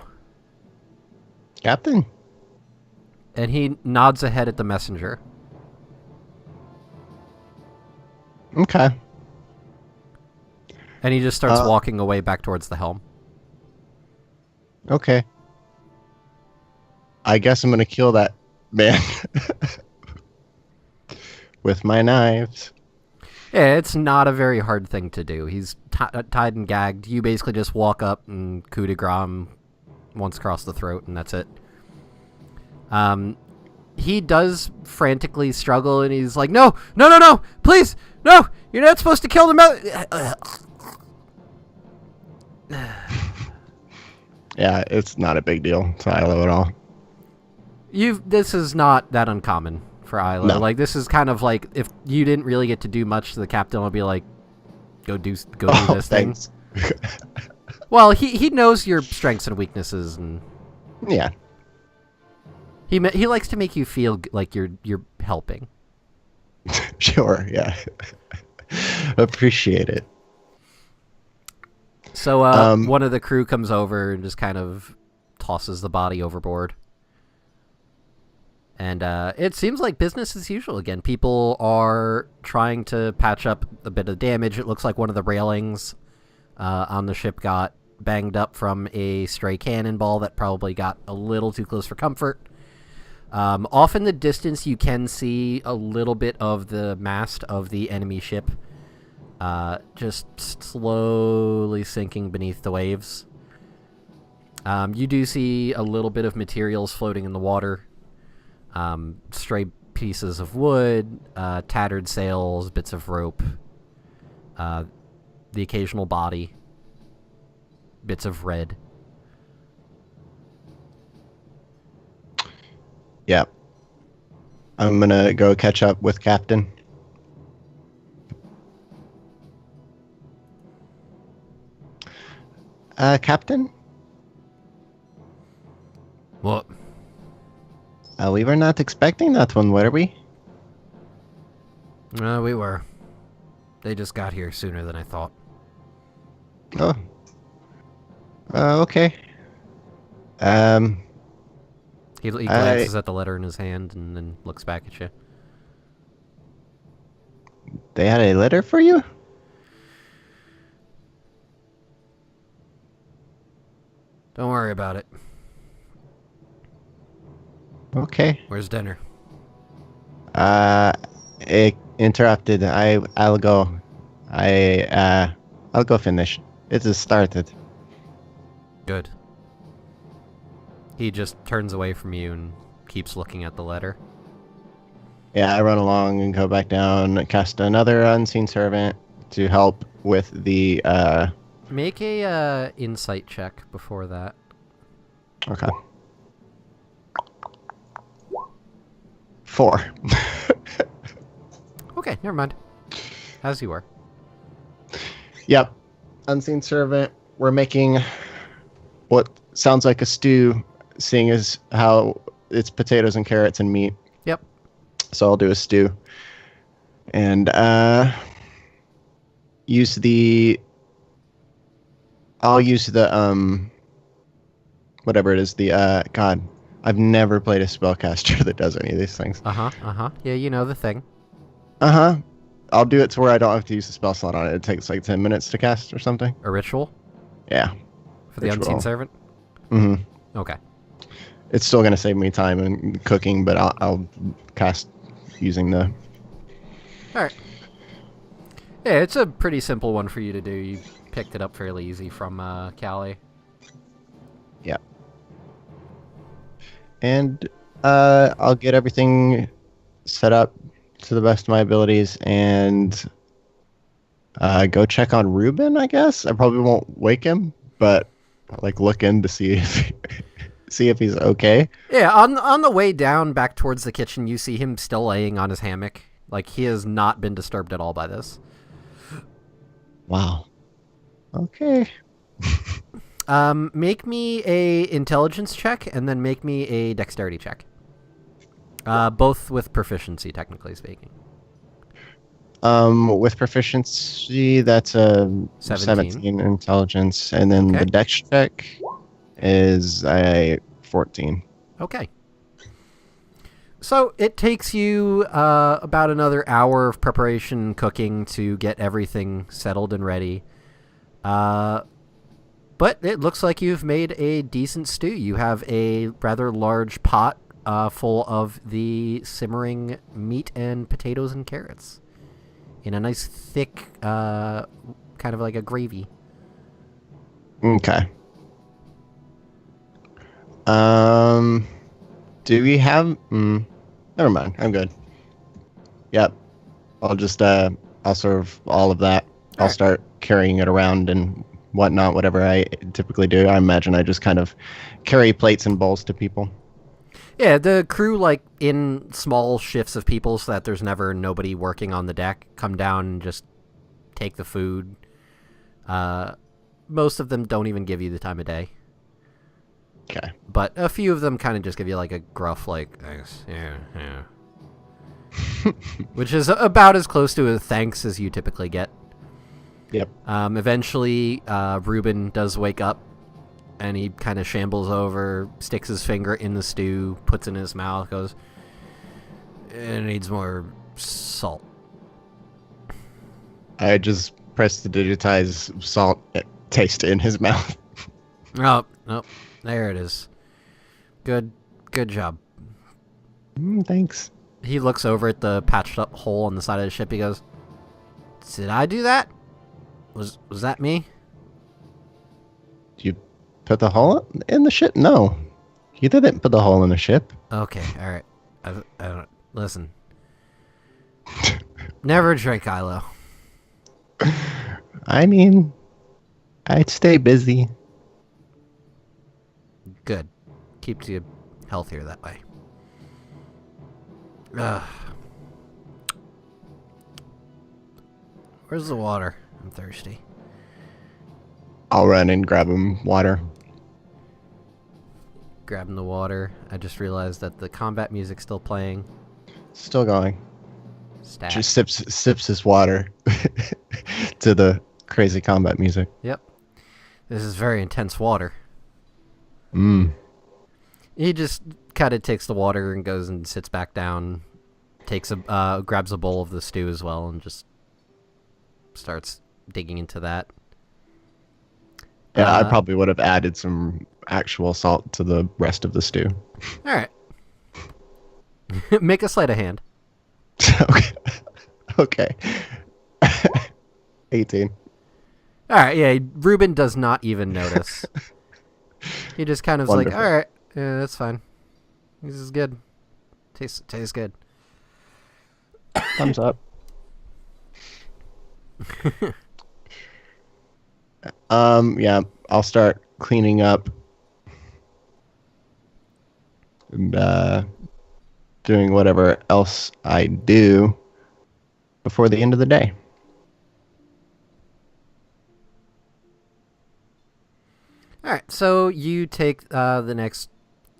Captain? And he nods ahead at the messenger. Okay. And he just starts walking away back towards the helm. Okay. I guess I'm going to kill that man. With my knives. Yeah, it's not a very hard thing to do. He's tied and gagged. You basically just walk up and coup de grace him once across the throat, and that's it. He does frantically struggle, and he's like, no, please, no, you're not supposed to kill the Yeah, it's not a big deal to Ilo at all. This is not that uncommon for Ilo. No. Like, this is kind of like, if you didn't really get to do much, the captain will be like, go do this thing. Thanks. Well, he knows your strengths and weaknesses, and Yeah. he likes to make you feel like you're helping. Sure, yeah. Appreciate it. So one of the crew comes over and just kind of tosses the body overboard. And it seems like business as usual again. People are trying to patch up a bit of damage. It looks like one of the railings on the ship got banged up from a stray cannonball that probably got a little too close for comfort. Off in the distance, you can see a little bit of the mast of the enemy ship just slowly sinking beneath the waves. You do see a little bit of materials floating in the water. Stray pieces of wood, tattered sails, bits of rope, the occasional body, bits of red. Yeah. I'm gonna go catch up with Captain. Captain? What? We were not expecting that one, were we? We were. They just got here sooner than I thought. Oh. Okay. He glances at the letter in his hand and then looks back at you. They had a letter for you? Don't worry about it. Okay. Where's dinner? It interrupted. I'll go. I'll go finish. It has started. Good. He just turns away from you and keeps looking at the letter. Yeah, I run along and go back down, cast another unseen servant to help with the, Make a insight check before that. Okay. 4. Okay, never mind. As you were. Yep. Unseen servant. We're making what sounds like a stew, seeing as how it's potatoes and carrots and meat. Yep. So I'll do a stew. And I'll use the whatever it is, the God, I've never played a spellcaster that does any of these things. Yeah, you know the thing. I'll do it to where I don't have to use the spell slot on it. It takes like 10 minutes to cast or something. A ritual? Yeah. For the unseen servant? Mm-hmm. Okay. It's still going to save me time and cooking, but I'll cast using the... Alright. Yeah, it's a pretty simple one for you to do. You picked it up fairly easy from Callie. Yeah. And I'll get everything set up to the best of my abilities and go check on Ruben, I guess. I probably won't wake him, but like look in to see if he's okay. Yeah, on the way down back towards the kitchen, you see him still laying on his hammock. Like, he has not been disturbed at all by this. Wow. Okay. Make me a intelligence check, and then make me a dexterity check. Both with proficiency, technically speaking. With proficiency, that's a 17 intelligence, and then the dex check is a 14. Okay. So it takes you about another hour of preparation and cooking to get everything settled and ready. But it looks like you've made a decent stew. You have a rather large pot full of the simmering meat and potatoes and carrots in a nice thick, kind of like a gravy. Okay. Do we have... never mind. I'm good. Yep. I'll just, I'll serve all of that. I'll start carrying it around and whatnot, whatever I typically do. I imagine I just kind of carry plates and bowls to people. Yeah, the crew, like, in small shifts of people so that there's never nobody working on the deck, come down and just take the food. Most of them don't even give you the time of day. Okay. But a few of them kind of just give you, like, a gruff, like, thanks, yeah. Which is about as close to a thanks as you typically get. Yep. Eventually, Ruben does wake up, and he kind of shambles over, sticks his finger in the stew, puts it in his mouth, goes, it needs more salt. I just press the digitize salt taste in his mouth. Oh, there it is. Good job. Thanks. He looks over at the patched up hole on the side of the ship. He goes, did I do that? Was that me? You put the hole in the ship? No. You didn't put the hole in the ship. Okay, alright. I don't... Listen. Never drink, Ilo. I mean, I'd stay busy. Good. Keeps you healthier that way. Ugh. Where's the water? I'm thirsty. I'll run and grab him water. Grabbing the water. I just realized that the combat music's still playing. Still going. Stat. Just sips his water to the crazy combat music. Yep. This is very intense water. He just kind of takes the water and goes and sits back down, takes grabs a bowl of the stew as well, and just starts digging into that. Yeah, I probably would have added some actual salt to the rest of the stew. All right. Make a sleight of hand. Okay. Okay. 18. All right, yeah, Ruben does not even notice. He just kind of is like, Wonderful. all right, yeah, that's fine. This is good. Tastes good. Thumbs up. Yeah, I'll start cleaning up and doing whatever else I do before the end of the day. All right, so you take the next,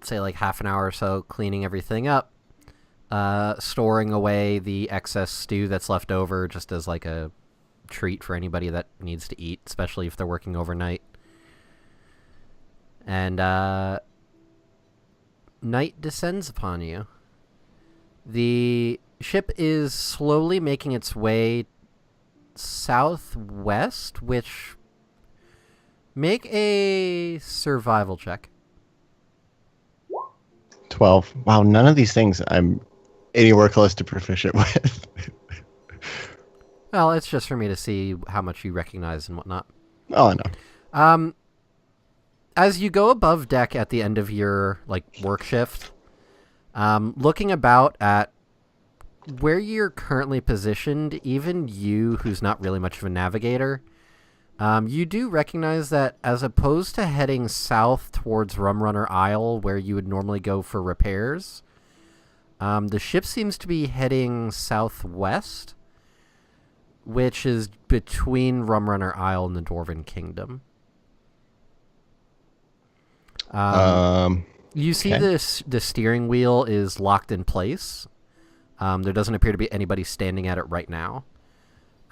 say, like half an hour or so cleaning everything up, storing away the excess stew that's left over just as like a treat for anybody that needs to eat, especially if they're working overnight. And night descends upon you. The ship is slowly making its way southwest, which... Make a survival check. 12. Wow, none of these things I'm anywhere close to proficient with. Well, it's just for me to see how much you recognize and whatnot. Oh, no. As you go above deck at the end of your work shift, looking about at where you're currently positioned, even you, who's not really much of a navigator, you do recognize that as opposed to heading south towards Rumrunner Isle, where you would normally go for repairs, the ship seems to be heading southwest, which is between Rumrunner Isle and the Dwarven Kingdom. You see the steering wheel is locked in place. There doesn't appear to be anybody standing at it right now.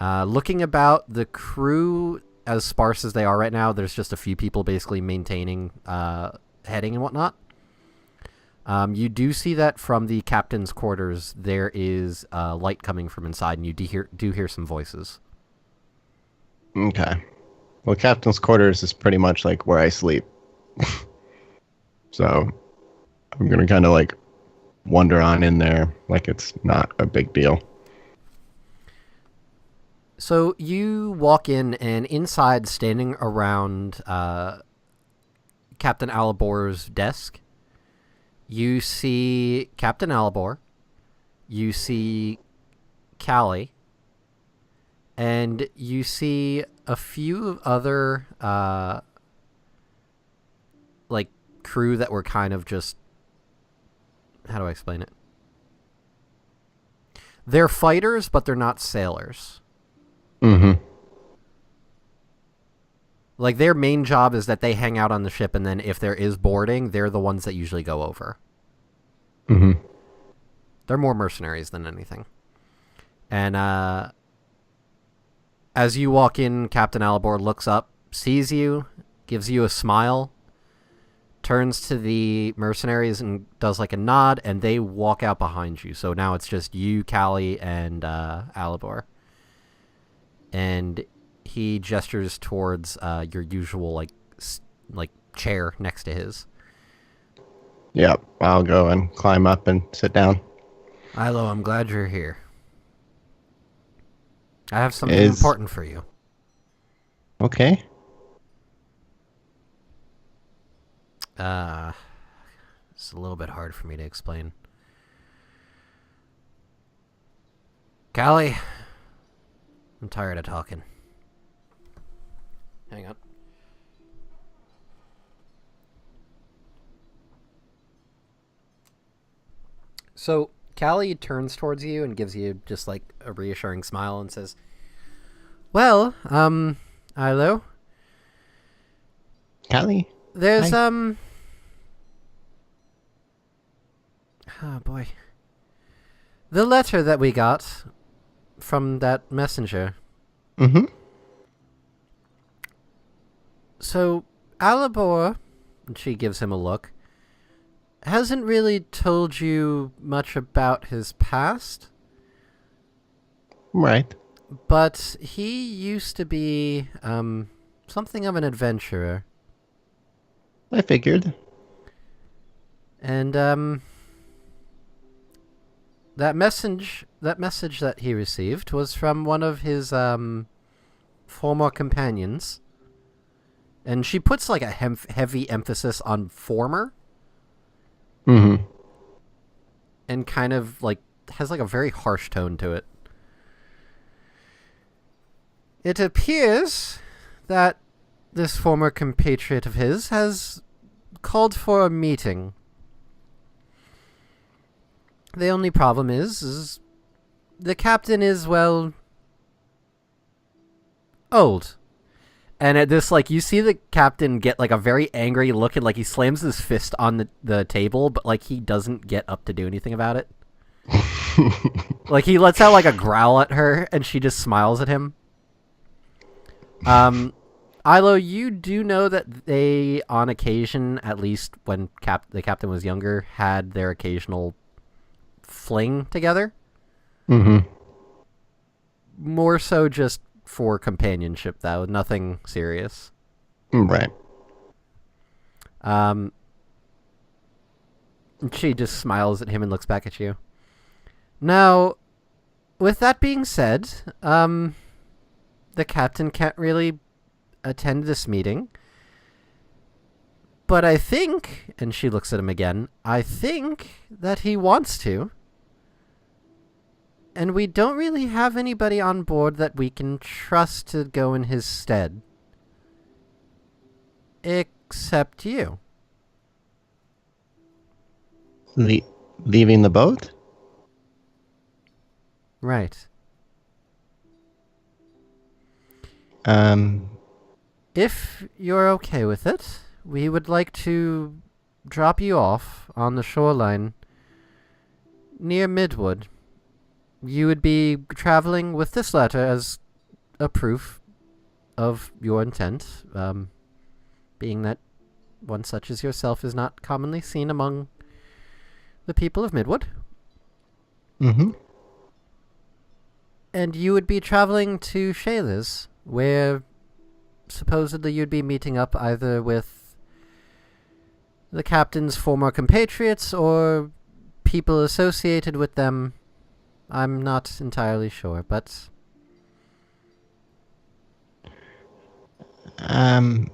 Looking about, the crew, as sparse as they are right now, there's just a few people basically maintaining heading and whatnot. You do see that from the captain's quarters, there is light coming from inside, and you do hear some voices. Okay. Well, captain's quarters is pretty much like where I sleep. So I'm going to kind of wander on in there like it's not a big deal. So you walk in, and inside, standing around Captain Alibor's desk, you see Captain Alibor, you see Callie, and you see a few other crew that were kind of just... How do I explain it? They're fighters, but they're not sailors. Mm-hmm. Their main job is that they hang out on the ship, and then if there is boarding, they're the ones that usually go over. Mm-hmm. They're more mercenaries than anything. And as you walk in, Captain Alibor looks up, sees you, gives you a smile, turns to the mercenaries and does a nod, and they walk out behind you. So now it's just you, Callie, and Alibor. And he gestures towards your usual chair next to his. Yep, I'll go and climb up and sit down. Ilo, I'm glad you're here. I have something important for you. Okay. It's a little bit hard for me to explain. Callie, I'm tired of talking. Hang on. So, Callie turns towards you and gives you just a reassuring smile and says, "Well, Ilo, Callie? there's, Hi. Oh boy. The letter that we got from that messenger. Mm-hmm. So, Alibor," and she gives him a look, "hasn't really told you much about his past. Right. but he used to be something of an adventurer. I figured. And that message that he received was from one of his former companions. And she puts like a heavy emphasis on former Mm-hmm. and kind of like has like a very harsh tone to it. It appears that this former compatriot of his has called for a meeting. The only problem is the captain is, well, old. And at this, like, you see the captain get, like, a very angry look and, like, he slams his fist on the table, but, like, he doesn't get up to do anything about it. Like, he lets out, like, a growl at her, and she just smiles at him. Ilo, you do know that they, on occasion, at least when the captain was younger, had their occasional fling together. Mm-hmm. More so just for companionship, though. Nothing serious. Right. She just smiles at him and looks back at you. Now, with that being said, the captain can't really attend this meeting. But I think, and she looks at him again, I think that he wants to. And we don't really have anybody on board that we can trust to go in his stead. Except you. Leaving the boat? Right. If you're okay with it, we would like to drop you off on the shoreline near Midwood. You would be traveling with this letter as a proof of your intent, being that one such as yourself is not commonly seen among the people of Midwood. Mm-hmm. And you would be traveling to Shayla's, where supposedly you'd be meeting up either with the captain's former compatriots or people associated with them. I'm not entirely sure, but... I've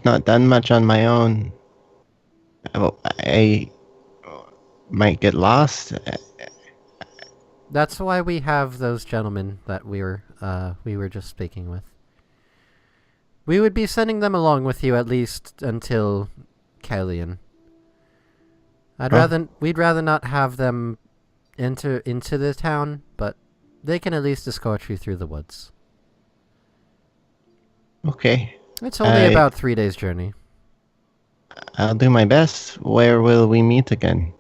not done much on my own. I might get lost. That's why we have those gentlemen that we were just speaking with. We would be sending them along with you at least until Kellyan. We'd rather not have them enter into the town, but they can at least escort you through the woods. Okay. It's only about 3 days' journey. I'll do my best. Where will we meet again?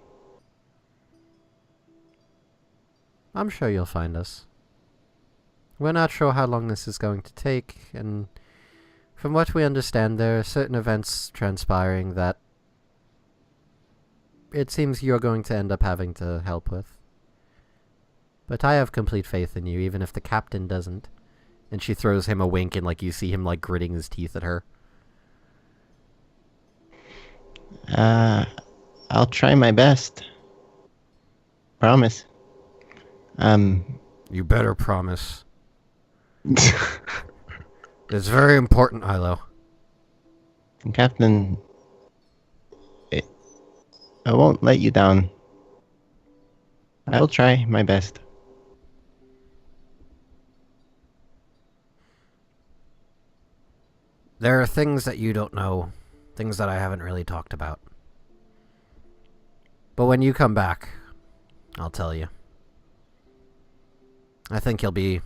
I'm sure you'll find us. We're not sure how long this is going to take, and from what we understand, there are certain events transpiring that it seems you're going to end up having to help with. But I have complete faith in you, even if the captain doesn't. And she throws him a wink, and like you see him like gritting his teeth at her. I'll try my best. Promise. You better promise. It's very important, Ilo. Captain, I won't let you down. I'll try my best. There are things that you don't know, things that I haven't really talked about. But when you come back, I'll tell you. I think you'll be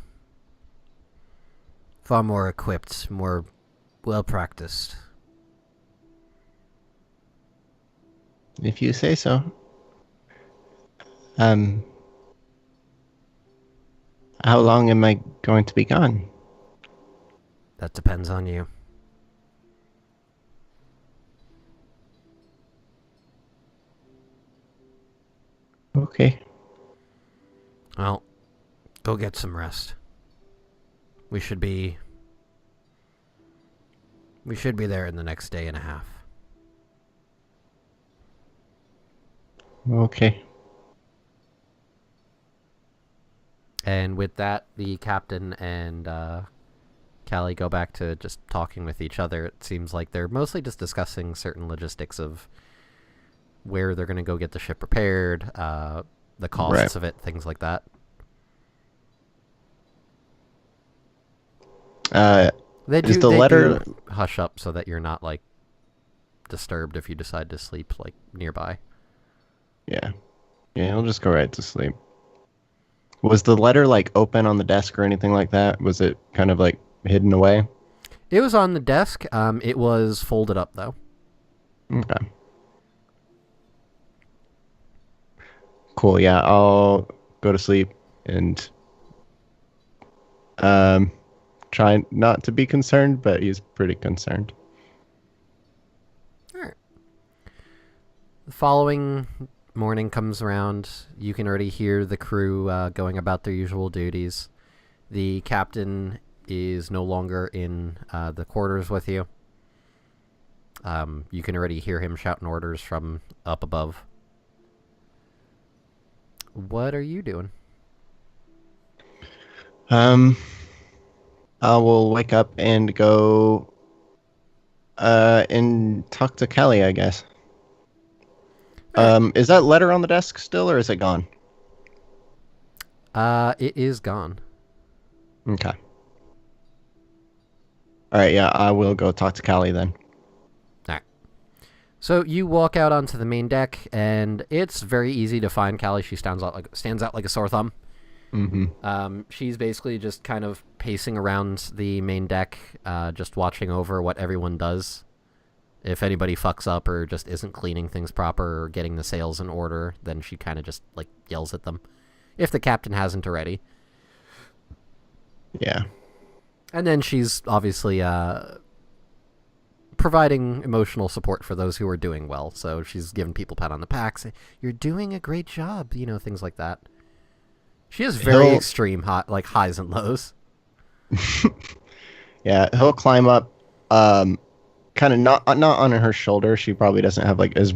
far more equipped, more well-practiced. If you say so. How long am I going to be gone? That depends on you. Okay. Well, Go get some rest. We should be there in the next day and a half. Okay. And with that, the captain and Callie go back to just talking with each other. It seems like they're mostly just discussing certain logistics of where they're going to go get the ship repaired, the costs of it, things like that. They do hush up so that you're not like disturbed if you decide to sleep like nearby. Yeah, he'll just go right to sleep. Was the letter like open on the desk or anything like that? Was it kind of like hidden away? It was on the desk. It was folded up though. Okay. Cool. Yeah, I'll go to sleep and try not to be concerned, but he's pretty concerned. All right. The following morning comes around. You can already hear the crew going about their usual duties. The captain is no longer in the quarters with you. You can already hear him shouting orders from up above. What are you doing? I will wake up and go and talk to Callie, I guess. Is that letter on the desk still, or is it gone? It is gone. Okay. All right, yeah, I will go talk to Callie then. All right. So you walk out onto the main deck, and it's very easy to find Callie. She stands out like a sore thumb. Mm-hmm. She's basically just kind of pacing around the main deck, just watching over what everyone does. If anybody fucks up or just isn't cleaning things proper or getting the sails in order, then she kind of just like yells at them. If the captain hasn't already. Yeah. And then she's obviously providing emotional support for those who are doing well. So she's giving people a pat on the back, saying, "You're doing a great job," things like that. She has very extreme highs and lows. Yeah, he'll climb up, kind of not on her shoulder. She probably doesn't have like as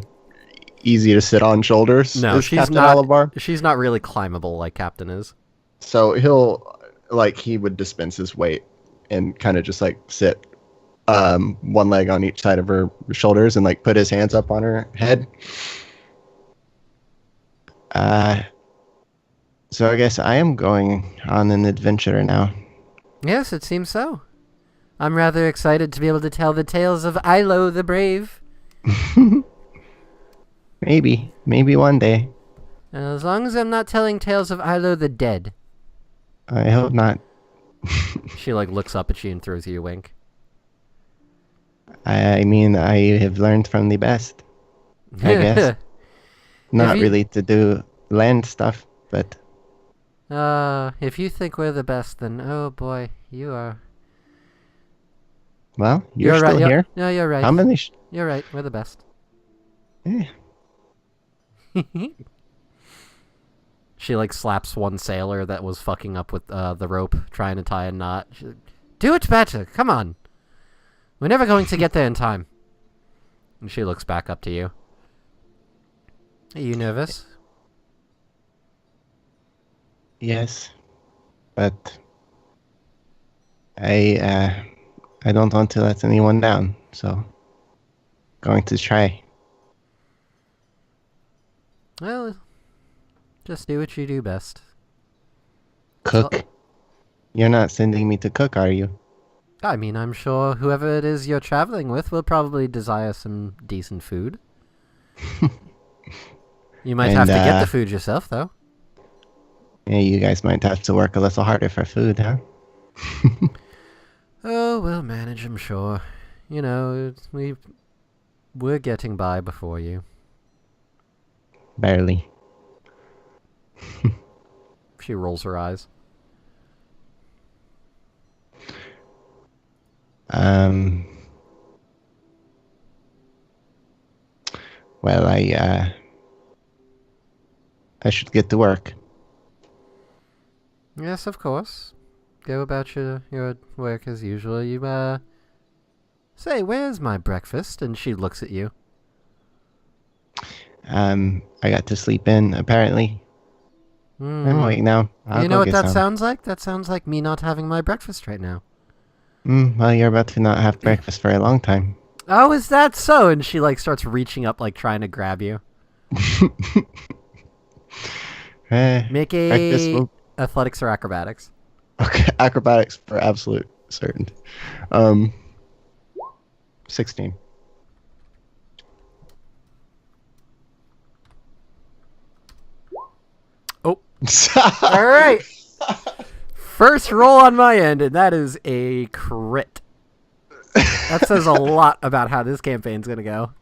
easy to sit on shoulders. No, as she's Captain not. Alabar. She's not really climbable like Captain is. So he would dispense his weight and kind of just like sit, one leg on each side of her shoulders and like put his hands up on her head. So I guess I am going on an adventure now. Yes, it seems so. I'm rather excited to be able to tell the tales of Ilo the Brave. Maybe one day. As long as I'm not telling tales of Ilo the Dead. I hope not. She looks up at you and throws you a wink. I mean, I have learned from the best, I guess. Not really to do land stuff, but... if you think we're the best, then oh boy, you are. Well, you're right. still here. No, you're right. How many? You're right. We're the best. Yeah. She slaps one sailor that was fucking up with the rope, trying to tie a knot. Do it better. Come on. We're never going to get there in time. And she looks back up to you. Are you nervous? Yes, but I don't want to let anyone down, so going to try. Well, just do what you do best. Cook? You're not sending me to cook, are you? I mean, I'm sure whoever it is you're traveling with will probably desire some decent food. You might have to get the food yourself, though. Yeah, you guys might have to work a little harder for food, huh? Oh, we'll manage, I'm sure. We're getting by before you. Barely. She rolls her eyes. Well, I should get to work. Yes, of course. Go about your work as usual. You, say, where's my breakfast? And she looks at you. I got to sleep in, apparently. I'm awake now. I'll You go know what get that some. sounds like? That sounds like me not having my breakfast right now. Well, you're about to not have breakfast for a long time. Oh, is that so? And she, like, starts reaching up, like, trying to grab you. Make Breakfast a will... athletics or acrobatics. Okay, acrobatics for absolute certainty. 16. Oh. All right. First roll on my end, and that is a crit. That says a lot about how this campaign's going to go.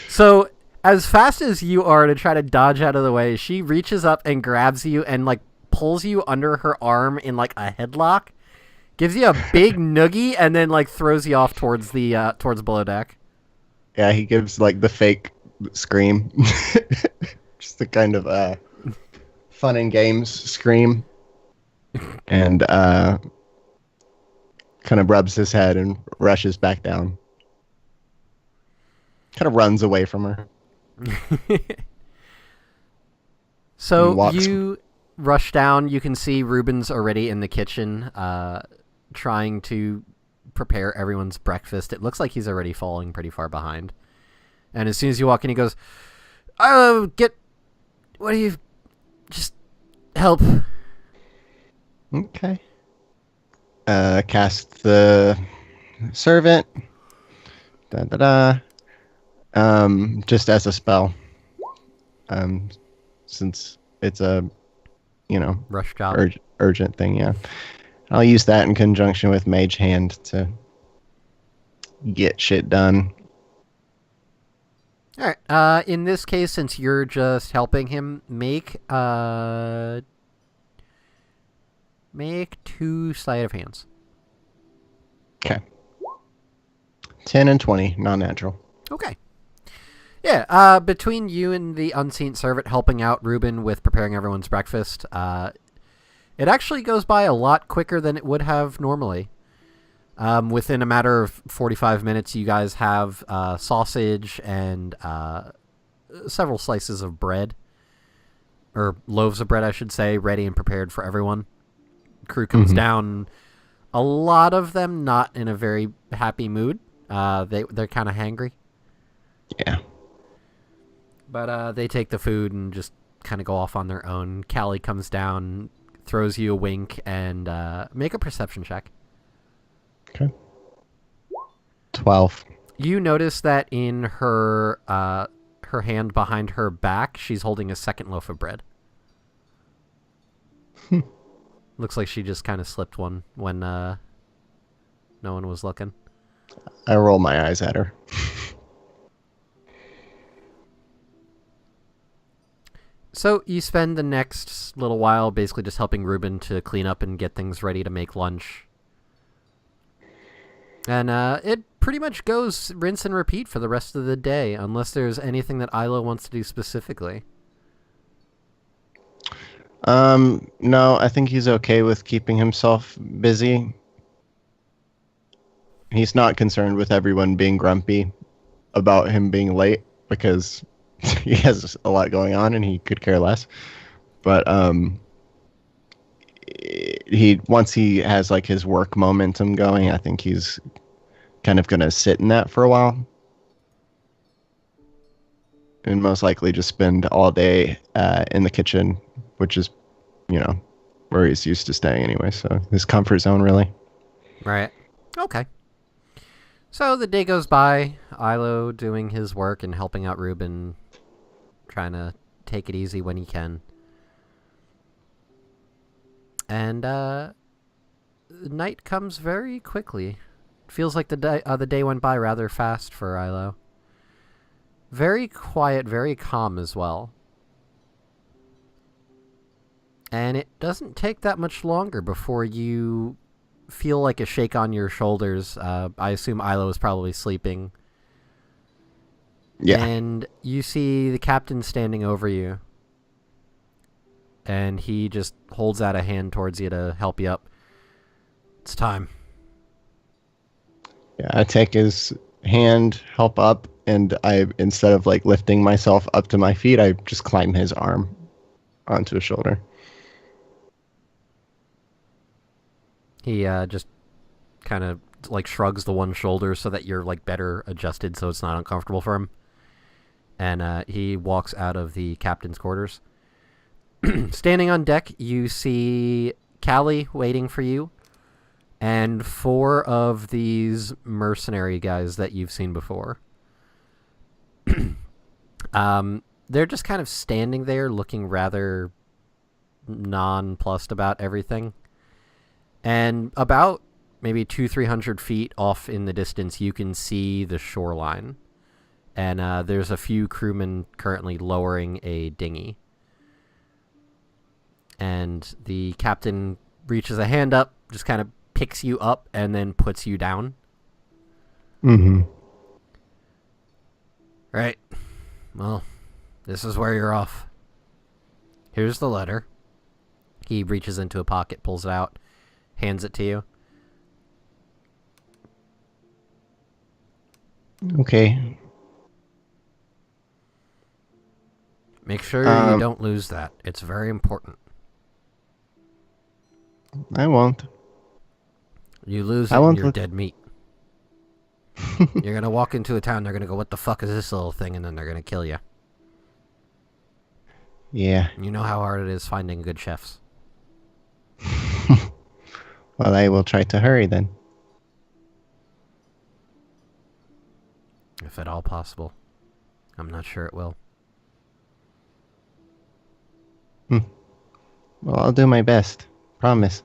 So, as fast as you are to try to dodge out of the way, she reaches up and grabs you and, like, pulls you under her arm in, like, a headlock, gives you a big noogie, and then, like, throws you off towards the towards below deck. Yeah, he gives like the fake scream. Just the kind of fun and games scream. And kind of rubs his head and rushes back down. Kind of runs away from her. So you rush down. You can see Ruben's already in the kitchen trying to prepare everyone's breakfast. It looks like he's already falling pretty far behind. And as soon as you walk in, he goes, what do you... Just help. Okay. Cast the servant. Just as a spell. Since it's a, Rush job. urgent thing, yeah. I'll use that in conjunction with Mage Hand to get shit done. All right. In this case, since you're just helping him, make 2 sleight of hands. Okay. 10 and 20, non-natural. Okay. Yeah, between you and the unseen servant helping out Ruben with preparing everyone's breakfast, it actually goes by a lot quicker than it would have normally. Within a matter of 45 minutes, you guys have sausage and several slices of bread, or loaves of bread, I should say, ready and prepared for everyone. Crew comes down, a lot of them not in a very happy mood. They're kind of hangry. Yeah. But they take the food and just kind of go off on their own. Callie comes down, throws you a wink, and make a perception check. Okay. 12. You notice that in her hand behind her back, she's holding a second loaf of bread. Looks like she just kind of slipped one when no one was looking. I roll my eyes at her. So you spend the next little while basically just helping Ruben to clean up and get things ready to make lunch. And it pretty much goes rinse and repeat for the rest of the day, unless there's anything that Isla wants to do specifically. No, I think he's okay with keeping himself busy. He's not concerned with everyone being grumpy about him being late because he has a lot going on and he could care less. But once he has like his work momentum going, I think he's kind of going to sit in that for a while. And most likely just spend all day in the kitchen, which is, where he's used to staying anyway. So his comfort zone, really. Right. Okay. So the day goes by, Ilo doing his work and helping out Ruben, trying to take it easy when he can. And night comes very quickly. It feels like the day went by rather fast for Ilo. Very quiet, very calm as well. And it doesn't take that much longer before you feel like a shake on your shoulders. I assume Ilo is probably sleeping. Yeah. And you see the captain standing over you. and he just holds out a hand towards you to help you up. It's time. Yeah, I take his hand, help up, and I, instead of like lifting myself up to my feet, I just climb his arm onto his shoulder. He just kind of like shrugs the one shoulder so that you're like better adjusted so it's not uncomfortable for him. And he walks out of the captain's quarters. Standing on deck, you see Callie waiting for you, and 4 of these mercenary guys that you've seen before. They're just kind of standing there looking rather nonplussed about everything. And about maybe 200-300 feet off in the distance, you can see the shoreline. And there's a few crewmen currently lowering a dinghy. And the captain reaches a hand up, just kind of picks you up, and then puts you down. Mm-hmm. Right. Well, this is where you're off. Here's the letter. He reaches into a pocket, pulls it out, hands it to you. Okay. Make sure you don't lose that. It's very important. I won't. You lose I it and won't you're look- dead meat. You're going to walk into a town, they're going to go, what the fuck is this little thing? And then they're going to kill you. Yeah. You know how hard it is finding good chefs. Well, I will try to hurry then. If at all possible. I'm not sure it will. Well, I'll do my best. Promise.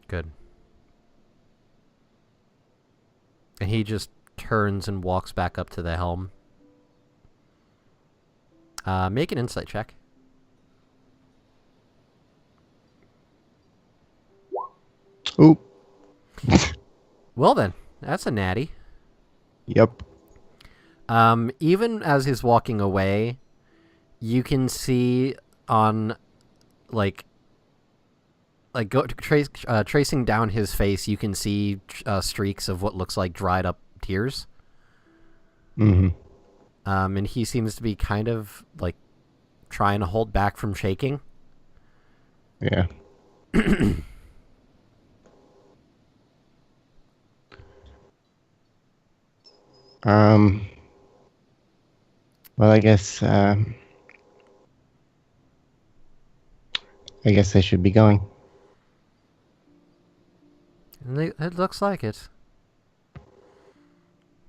Good. And he just turns and walks back up to the helm. Make an insight check. Oop. Well then, that's a natty. Yep. Even as he's walking away, you can see on, tracing down his face, you can see streaks of what looks like dried up tears. Mm-hmm. And he seems to be kind of, trying to hold back from shaking. Yeah. Well, I guess I should be going. It looks like it.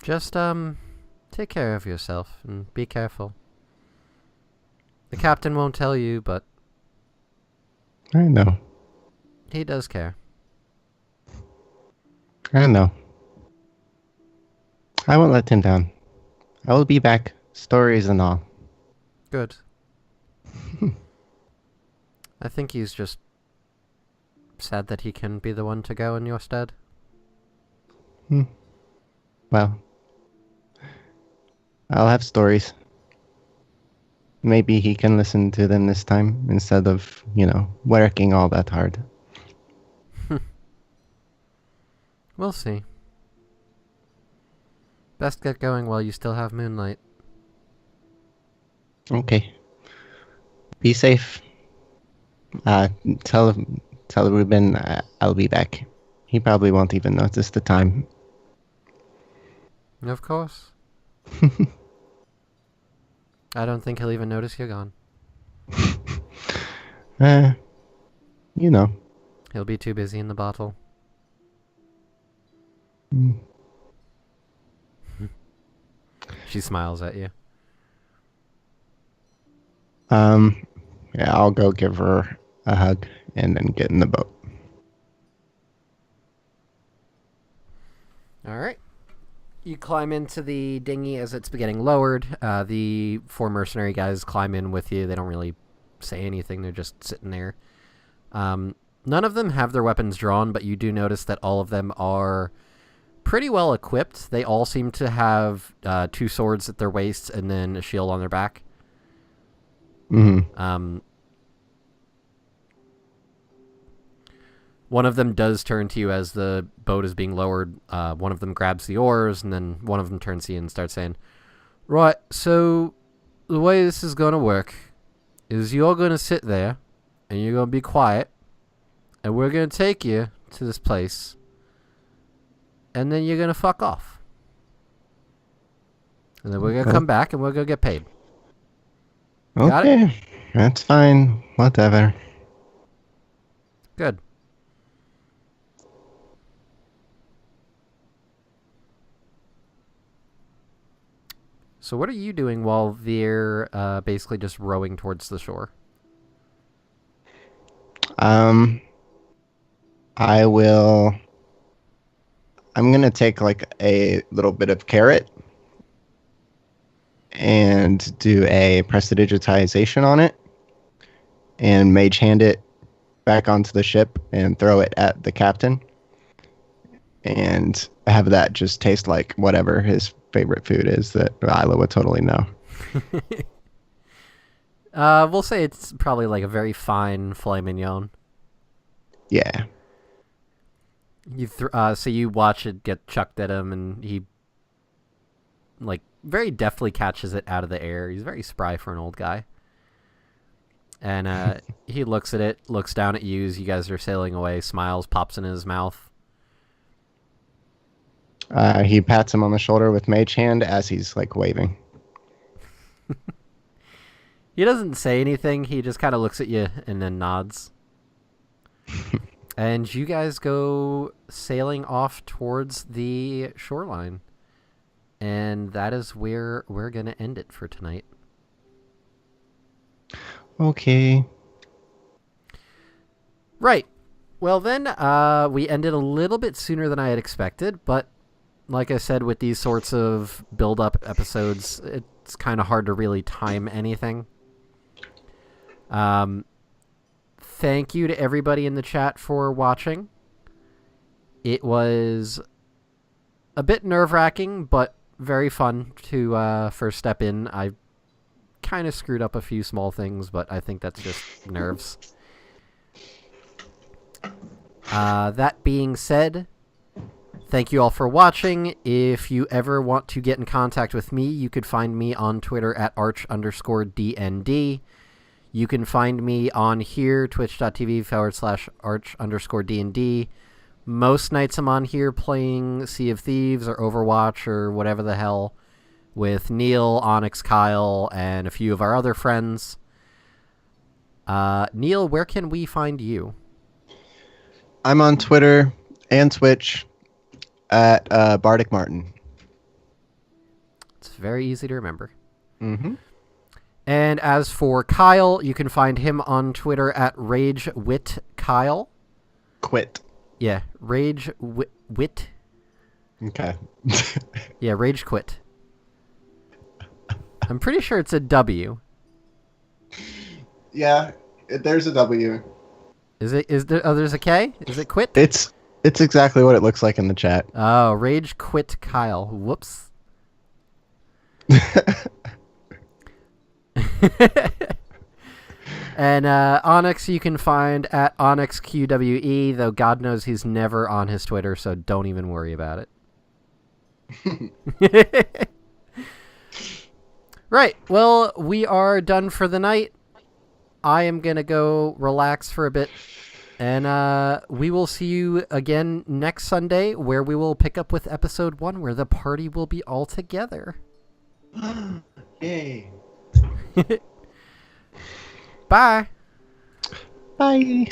Just, take care of yourself and be careful. The captain won't tell you, but I know. he does care. I know. I won't let him down. I will be back, stories and all. Good. I think he's just sad that he can be the one to go in your stead. Well, I'll have stories. Maybe he can listen to them this time instead of, working all that hard. We'll see. Best get going while you still have moonlight. Okay. Be safe. Tell Ruben I'll be back. He probably won't even notice the time. Of course. I don't think he'll even notice you're gone. You know. He'll be too busy in the bottle. She smiles at you. Yeah, I'll go give her a hug and then get in the boat. All right. You climb into the dinghy as it's getting lowered. The 4 mercenary guys climb in with you. They don't really say anything. They're just sitting there. None of them have their weapons drawn, but you do notice that all of them are pretty well equipped. They all seem to have 2 swords at their waists and then a shield on their back. Mm-hmm. One of them does turn to you as the boat is being lowered. One of them grabs the oars, and then one of them turns to you and starts saying, "Right, so the way this is going to work is you're going to sit there, and you're going to be quiet, and we're going to take you to this place, and then you're going to fuck off. And then we're going to come back, and we're going to get paid." Got it? Okay, that's fine. Whatever. Good. So what are you doing while they're basically just rowing towards the shore? I will. I'm gonna take like a little bit of carrot and do a prestidigitization on it, and mage hand it back onto the ship and throw it at the captain, and have that just taste like whatever his favorite food is that Isla would totally know. We'll say it's probably like a very fine filet mignon. Yeah. So you watch it get chucked at him, and he like very deftly catches it out of the air. He's very spry for an old guy. And he looks at it, looks down at you as you guys are sailing away, smiles, pops in his mouth. He pats him on the shoulder with mage hand as he's like waving. He doesn't say anything. He just kind of looks at you and then nods. And you guys go sailing off towards the shoreline. And that is where we're going to end it for tonight. Okay. Right. Well, then, we ended a little bit sooner than I had expected, but like I said, with these sorts of build-up episodes, it's kind of hard to really time anything. Thank you to everybody in the chat for watching. It was a bit nerve-wracking, but very fun to first step in. I kind of screwed up a few small things, but I think that's just nerves. That being said, thank you all for watching. If you ever want to get in contact with me, you could find me on Twitter at arch_DND. You can find me on here, twitch.tv/arch_DND. Most nights I'm on here playing Sea of Thieves or Overwatch or whatever the hell with Neil, Onyx, Kyle, and a few of our other friends. Neil, where can we find you? I'm on Twitter and Twitch at Bardic Martin. It's very easy to remember. Mm-hmm. And as for Kyle, you can find him on Twitter at RageWitKyle. Quit. Yeah, RageWit. Okay. Yeah, Rage Quit. I'm pretty sure it's a W. Yeah, there's a W. Is it? Is there? Oh, there's a K. Is it Quit? It's exactly what it looks like in the chat. Oh, Rage Quit Kyle. Whoops. And Onyx you can find at OnyxQWE, though God knows he's never on his Twitter, so don't even worry about it. Right, well, we are done for the night. I am going to go relax for a bit, and we will see you again next Sunday, where we will pick up with episode 1, where the party will be all together. Yay. Bye. Bye.